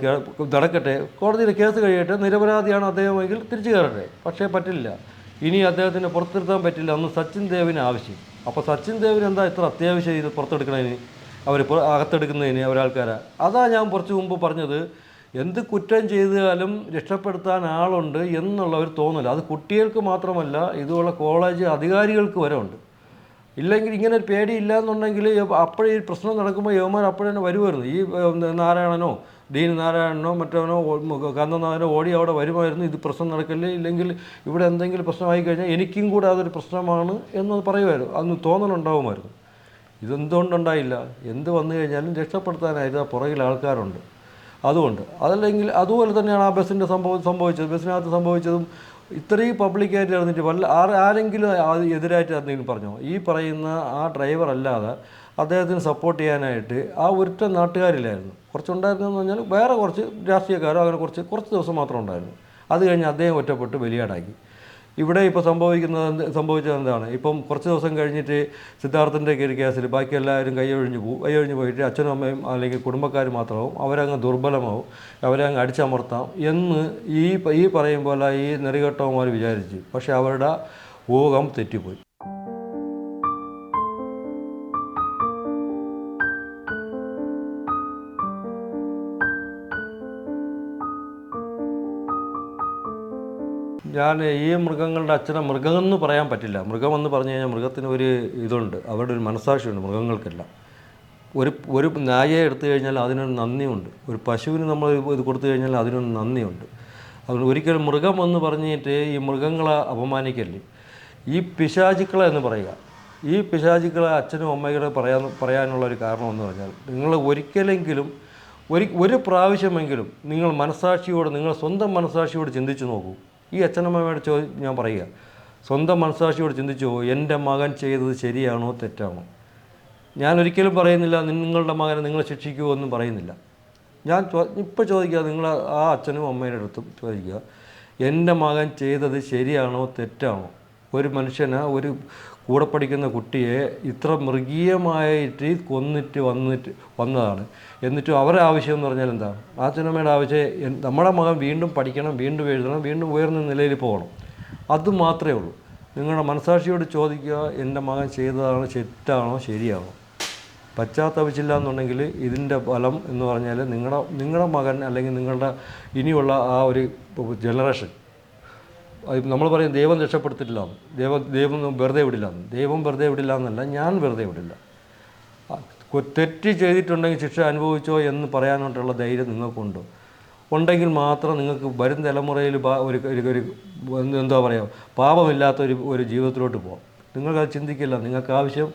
നടക്കട്ടെ, കോടതിയിൽ കേസ് കഴിയട്ടെ, നിരപരാധിയാണ് അദ്ദേഹമെങ്കിൽ തിരിച്ചു കയറട്ടെ. പക്ഷേ പറ്റില്ല, ഇനി അദ്ദേഹത്തിന് പുറത്തിരുത്താൻ പറ്റില്ല, അന്ന് സച്ചിൻ ദേവിന് ആവശ്യം. അപ്പോൾ സച്ചിൻ ദേവിന് എന്താ ഇത്ര അത്യാവശ്യം ഇത് പുറത്തെടുക്കുന്നതിന്, അവർ അകത്തെടുക്കുന്നതിന് ഒരാൾക്കാരാ? അതാ ഞാൻ കുറച്ച് മുമ്പ് പറഞ്ഞത്, എന്ത് കുറ്റം ചെയ്താലും രക്ഷപ്പെടുത്താൻ ആളുണ്ട് എന്നുള്ള ഒരു തോന്നൽ. അത് കുട്ടികൾക്ക് മാത്രമല്ല, ഇതുള്ള കോളേജ് അധികാരികൾക്ക് വരെ ഉണ്ട്. ഇല്ലെങ്കിൽ ഇങ്ങനെ ഒരു പേടിയില്ല എന്നുണ്ടെങ്കിൽ അപ്പോഴേ ഈ പ്രശ്നം നടക്കുമ്പോൾ യവന്മാർ അപ്പോഴേ വരുമായിരുന്നു. ഈ നാരായണനോ ഡീൻ നാരായണനോ മറ്റവനോ കാന്തനാഥനോ ഓടി അവിടെ വരുമായിരുന്നു, ഇത് പ്രശ്നം നടക്കില്ല, ഇല്ലെങ്കിൽ ഇവിടെ എന്തെങ്കിലും പ്രശ്നമായി കഴിഞ്ഞാൽ എനിക്കും കൂടെ അതൊരു പ്രശ്നമാണ് എന്ന് പറയുമായിരുന്നു. അന്ന് തോന്നലുണ്ടാവുമായിരുന്നു. ഇതെന്തുകൊണ്ടുണ്ടായില്ല? എന്ത് വന്നു കഴിഞ്ഞാലും രക്ഷപ്പെടുത്താനായിട്ട് ആ പുറകിൽ ആൾക്കാരുണ്ട്. അതുകൊണ്ട് അതല്ലെങ്കിൽ അതുപോലെ തന്നെയാണ് ആ ബസ്സിൻ്റെ സംഭവിച്ചത്. ബസ്സിനകത്ത് സംഭവിച്ചതും ഇത്രയും പബ്ലിക്കായിട്ട് നടന്നിട്ട് ആരെങ്കിലും എതിരായിട്ട് എന്തെങ്കിലും പറഞ്ഞോ? ഈ പറയുന്ന ആ ഡ്രൈവർ അല്ലാതെ അദ്ദേഹത്തിന് സപ്പോർട്ട് ചെയ്യാനായിട്ട് ആ ഒറ്റ നാട്ടുകാരില്ലായിരുന്നു. കുറച്ചുണ്ടായിരുന്നെന്ന് പറഞ്ഞാൽ വേറെ കുറച്ച് രാഷ്ട്രീയക്കാരോ അങ്ങനെ കുറച്ച് ദിവസം മാത്രം ഉണ്ടായിരുന്നു. അത് കഴിഞ്ഞ് അദ്ദേഹം ഒറ്റപ്പെട്ട് ബലിയാടാക്കി. ഇവിടെ ഇപ്പോൾ സംഭവിച്ചത് എന്താണ്? ഇപ്പം കുറച്ച് ദിവസം കഴിഞ്ഞിട്ട് സിദ്ധാർത്ഥൻ്റെ കേസിൽ ബാക്കി എല്ലാവരും കൈയൊഴിഞ്ഞ് പോയിട്ട് അച്ഛനും അമ്മയും അല്ലെങ്കിൽ കുടുംബക്കാർ മാത്രമാവും, അവരങ്ങ് ദുർബലമാവും, അവരങ്ങ് അടിച്ചമർത്താം എന്ന് ഈ പറയും പോലെ ഈ നെറികെട്ടവന്മാർ വിചാരിച്ചു. പക്ഷേ അവരുടെ ഊഹം തെറ്റിപ്പോയി. ഞാൻ ഈ മൃഗങ്ങളുടെ അച്ഛനെ മൃഗമെന്ന് പറയാൻ പറ്റില്ല. മൃഗമെന്ന് പറഞ്ഞു കഴിഞ്ഞാൽ മൃഗത്തിന് ഒരു ഇതുണ്ട്, അവരുടെ ഒരു മനസ്സാക്ഷിയുണ്ട്. മൃഗങ്ങൾക്കെല്ലാം ഒരു നായയെ എടുത്തു കഴിഞ്ഞാൽ അതിനൊരു നന്ദിയുണ്ട്. ഒരു പശുവിന് നമ്മൾ ഇത് കൊടുത്തു കഴിഞ്ഞാൽ അതിനൊരു നന്ദിയുണ്ട്. അതുകൊണ്ട് ഒരിക്കലും മൃഗം എന്ന് പറഞ്ഞിട്ട് ഈ മൃഗങ്ങളെ അപമാനിക്കല്ലേ. ഈ പിശാചുക്കളെ എന്ന് പറയുക, ഈ പിശാചുക്കളെ അച്ഛനും അമ്മയുടെ പറയാനുള്ള ഒരു കാരണം എന്ന് പറഞ്ഞാൽ, നിങ്ങൾ ഒരിക്കലെങ്കിലും ഒരു പ്രാവശ്യമെങ്കിലും നിങ്ങൾ സ്വന്തം മനസ്സാക്ഷിയോട് ചിന്തിച്ച് നോക്കൂ. ഈ അച്ഛനമ്മയുടെ ഞാൻ പറയുക, സ്വന്തം മനസ്സാക്ഷിയോട് ചിന്തിച്ചു, എൻ്റെ മകൻ ചെയ്തത് ശരിയാണോ തെറ്റാണോ? ഞാനൊരിക്കലും പറയുന്നില്ല നിങ്ങളുടെ മകനെ നിങ്ങൾ ശിക്ഷിക്കുമോ എന്നും പറയുന്നില്ല. ഞാൻ ഇപ്പോൾ ചോദിക്കുക, നിങ്ങൾ ആ അച്ഛനും അമ്മയുടെ അടുത്തും ചോദിക്കുക, എൻ്റെ മകൻ ചെയ്തത് ശരിയാണോ തെറ്റാണോ? ഒരു മനുഷ്യന്, ഒരു കൂടെ പഠിക്കുന്ന കുട്ടിയെ ഇത്ര മൃഗീയമായിട്ട് കൊന്നിട്ട് വന്നതാണ്. എന്നിട്ടും അവരുടെ ആവശ്യം എന്ന് പറഞ്ഞാൽ എന്താണ്? അച്ഛനമ്മയുടെ ആവശ്യം നമ്മുടെ മകൻ വീണ്ടും പഠിക്കണം, വീണ്ടും എഴുതണം, വീണ്ടും ഉയർന്ന നിലയിൽ പോകണം. അതുമാത്രമേ ഉള്ളൂ. നിങ്ങളുടെ മനസാക്ഷിയോട് ചോദിക്കുക, എൻ്റെ മകൻ ചെയ്തതാണോ തെറ്റാണോ ശരിയാണോ? പശ്ചാത്തപിച്ചില്ല എന്നുണ്ടെങ്കിൽ ഇതിൻ്റെ ഫലം എന്ന് പറഞ്ഞാൽ നിങ്ങളുടെ മകൻ അല്ലെങ്കിൽ നിങ്ങളുടെ ഇനിയുള്ള ആ ഒരു ജനറേഷൻ, നമ്മൾ പറയും ദൈവം രക്ഷപ്പെടുത്തില്ല, ദൈവം വെറുതെ വിടില്ല. ദൈവം വെറുതെ വിടില്ല എന്നല്ല, ഞാൻ വെറുതെ വിടില്ല. തെറ്റ് ചെയ്തിട്ടുണ്ടെങ്കിൽ ശിക്ഷ അനുഭവിച്ചോ എന്ന് പറയാനായിട്ടുള്ള ധൈര്യം നിങ്ങൾക്കുണ്ടോ? ഉണ്ടെങ്കിൽ മാത്രം നിങ്ങൾക്ക് വരും തലമുറയിൽ ഒരു എന്താ പറയുക, പാപമില്ലാത്ത ഒരു ജീവിതത്തിലോട്ട് പോകാം. നിങ്ങൾക്കത് ചിന്തിക്കില്ല. നിങ്ങൾക്ക് ആവശ്യം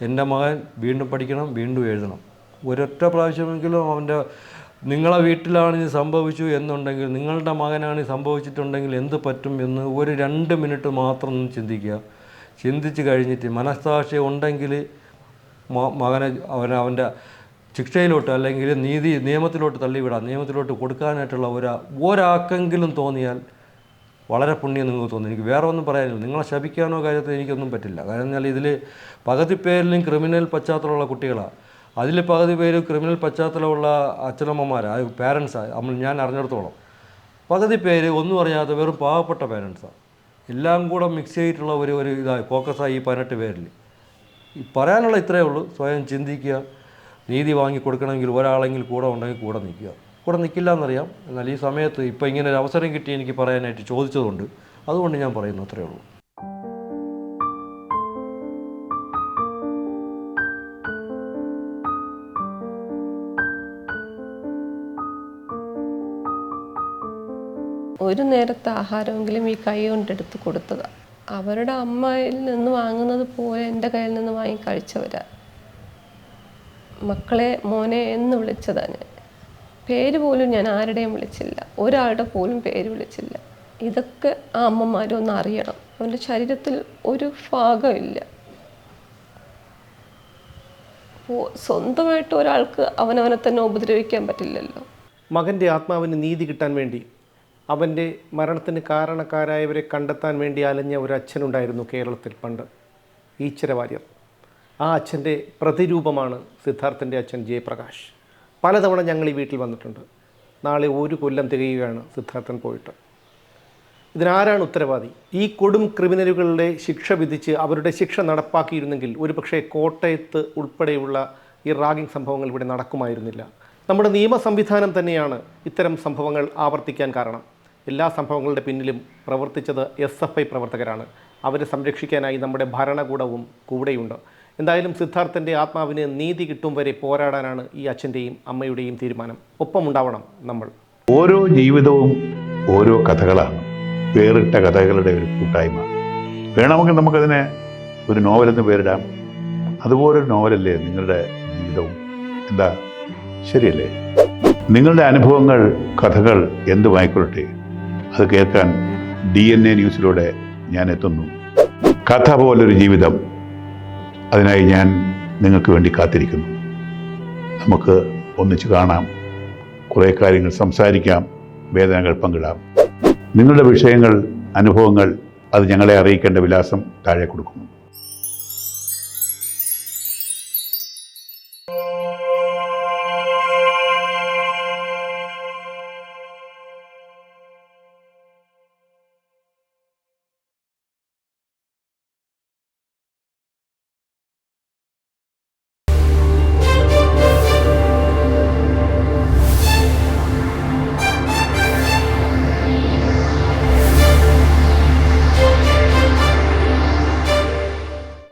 എൻ്റെ മകൻ വീണ്ടും പഠിക്കണം, വീണ്ടും എഴുതണം. ഒരൊറ്റ പ്രാവശ്യമെങ്കിലും നിങ്ങളെ വീട്ടിലാണ് ഇത് സംഭവിച്ചു എന്നുണ്ടെങ്കിൽ, നിങ്ങളുടെ മകനാണ് ഇത് സംഭവിച്ചിട്ടുണ്ടെങ്കിൽ എന്ത് പറ്റും എന്ന് ഒരു 2 മിനിറ്റ് മാത്രം ഒന്ന് ചിന്തിക്കുക. ചിന്തിച്ച് കഴിഞ്ഞിട്ട് മനസ്സാക്ഷി ഉണ്ടെങ്കിൽ മകനെ അവൻ്റെ ശിക്ഷയിലോട്ട് അല്ലെങ്കിൽ നിയമത്തിലോട്ട് തള്ളിവിടാം, നിയമത്തിലോട്ട് കൊടുക്കാനായിട്ടുള്ള ഒരാക്കെങ്കിലും തോന്നിയാൽ വളരെ പുണ്യം നിങ്ങൾക്ക് തോന്നും. എനിക്ക് വേറെ ഒന്നും പറയാനില്ല. നിങ്ങളെ ശപിക്കാനോ കാര്യത്തിൽ എനിക്കൊന്നും പറ്റില്ല. കാരണം എന്നാൽ ഇതിൽ പകുതി പേരിലും ക്രിമിനൽ പശ്ചാത്തലമുള്ള കുട്ടികളാണ്. അതിൽ പകുതി പേര് ക്രിമിനൽ പശ്ചാത്തലമുള്ള അച്ഛനമ്മമാരാണ്, പാരൻസാണ്. ഞാൻ അറിഞ്ഞിടത്തോളം പകുതി പേര് ഒന്നും അറിയാത്ത വെറും പാവപ്പെട്ട പാരൻസാണ്. എല്ലാം കൂടെ മിക്സ് ചെയ്തിട്ടുള്ള ഒരു ഫോക്കസായി ഈ 18 പേരിൽ. പറയാനുള്ള ഇത്രയേ ഉള്ളൂ. സ്വയം ചിന്തിക്കുക. നീതി വാങ്ങി കൊടുക്കണമെങ്കിൽ ഒരാളെങ്കിൽ കൂടെ ഉണ്ടെങ്കിൽ കൂടെ നിൽക്കുക. കൂടെ നിൽക്കില്ല എന്നറിയാം. എന്നാൽ ഈ സമയത്ത് ഇപ്പോൾ ഇങ്ങനെ ഒരു അവസരം കിട്ടി എനിക്ക് പറയാനായിട്ട് ചോദിച്ചതുകൊണ്ട് അതുകൊണ്ട് ഞാൻ പറയുന്നു, അത്രയേ ഉള്ളൂ. ഒരു നേരത്തെ ആഹാരമെങ്കിലും ഈ കൈ കൊണ്ടെടുത്ത് കൊടുത്തതാണ്. അവരുടെ അമ്മയിൽ നിന്ന് വാങ്ങുന്നത് പോലെ എൻ്റെ കയ്യിൽ നിന്ന് വാങ്ങി കഴിച്ചവരാ. മക്കളെ മോനെ എന്ന് വിളിച്ചതാണ്. പേര് പോലും ഞാൻ ആരുടെയും വിളിച്ചില്ല, ഒരാളുടെ പോലും പേര് വിളിച്ചില്ല. ഇതൊക്കെ ആ അമ്മമാരൊന്ന് അറിയണം. അവൻ്റെ ശരീരത്തിൽ ഒരു ഭാഗമില്ല. സ്വന്തമായിട്ട് ഒരാൾക്ക് അവനവനെ തന്നെ ഉപദ്രവിക്കാൻ പറ്റില്ലല്ലോ. മകൻ്റെ ആത്മാവിന് നീതി കിട്ടാൻ വേണ്ടി, അവൻ്റെ മരണത്തിന് കാരണക്കാരായവരെ കണ്ടെത്താൻ വേണ്ടി അലഞ്ഞ ഒരു അച്ഛനുണ്ടായിരുന്നു കേരളത്തിൽ പണ്ട്, ഈശ്വര വാര്യർ. ആ അച്ഛൻ്റെ പ്രതിരൂപമാണ് സിദ്ധാർത്ഥൻ്റെ അച്ഛൻ ജയപ്രകാശ്. പലതവണ ഞങ്ങൾ ഈ വീട്ടിൽ വന്നിട്ടുണ്ട്. നാളെ 1 കൊല്ലം തികയുകയാണ് സിദ്ധാർത്ഥൻ പോയിട്ട്. ഇതിനാരാണ് ഉത്തരവാദി? ഈ കൊടും ക്രിമിനലുകളുടെ ശിക്ഷ വിധിച്ച് അവരുടെ ശിക്ഷ നടപ്പാക്കിയിരുന്നെങ്കിൽ ഒരുപക്ഷെ കോട്ടയത്ത് ഉൾപ്പെടെയുള്ള ഈ റാഗിംഗ് സംഭവങ്ങൾ ഇവിടെ നടക്കുമായിരുന്നില്ല. നമ്മുടെ നിയമ സംവിധാനം തന്നെയാണ് ഇത്തരം സംഭവങ്ങൾ ആവർത്തിക്കാൻ കാരണം. എല്ലാ സംഭവങ്ങളുടെ പിന്നിലും പ്രവർത്തിച്ചത് SFI പ്രവർത്തകരാണ്. അവരെ സംരക്ഷിക്കാനായി നമ്മുടെ ഭരണകൂടവും കൂടെയുണ്ട്. എന്തായാലും സിദ്ധാർത്ഥൻ്റെ ആത്മാവിന് നീതി കിട്ടും വരെ പോരാടാനാണ് ഈ അച്ഛൻ്റെയും അമ്മയുടെയും തീരുമാനം. ഒപ്പമുണ്ടാവണം നമ്മൾ. ഓരോ ജീവിതവും ഓരോ കഥകളാണ്, വേറിട്ട കഥകളുടെ ഒരു കൂട്ടായ്മ. വേണമെങ്കിൽ നമുക്കതിനെ ഒരു നോവലെന്ന് പേരിടാം. അതുപോലൊരു നോവലല്ലേ നിങ്ങളുടെ ജീവിതവും? എന്താ, ശരിയല്ലേ? നിങ്ങളുടെ അനുഭവങ്ങൾ, കഥകൾ എന്തുമായിക്കൊള്ളട്ടെ, അത് കേൾക്കാൻ DNA ന്യൂസിലൂടെ ഞാൻ എത്തുന്നു. കഥ പോലൊരു ജീവിതം, അതിനായി ഞാൻ നിങ്ങൾക്ക് വേണ്ടി കാത്തിരിക്കുന്നു. നമുക്ക് ഒന്നിച്ച് കാണാം, കുറേ കാര്യങ്ങൾ സംസാരിക്കാം, വേദനകൾ പങ്കിടാം. നിങ്ങളുടെ വിഷയങ്ങൾ, അനുഭവങ്ങൾ അത് ഞങ്ങളെ അറിയിക്കേണ്ട വിലാസം താഴെ കൊടുക്കുന്നു.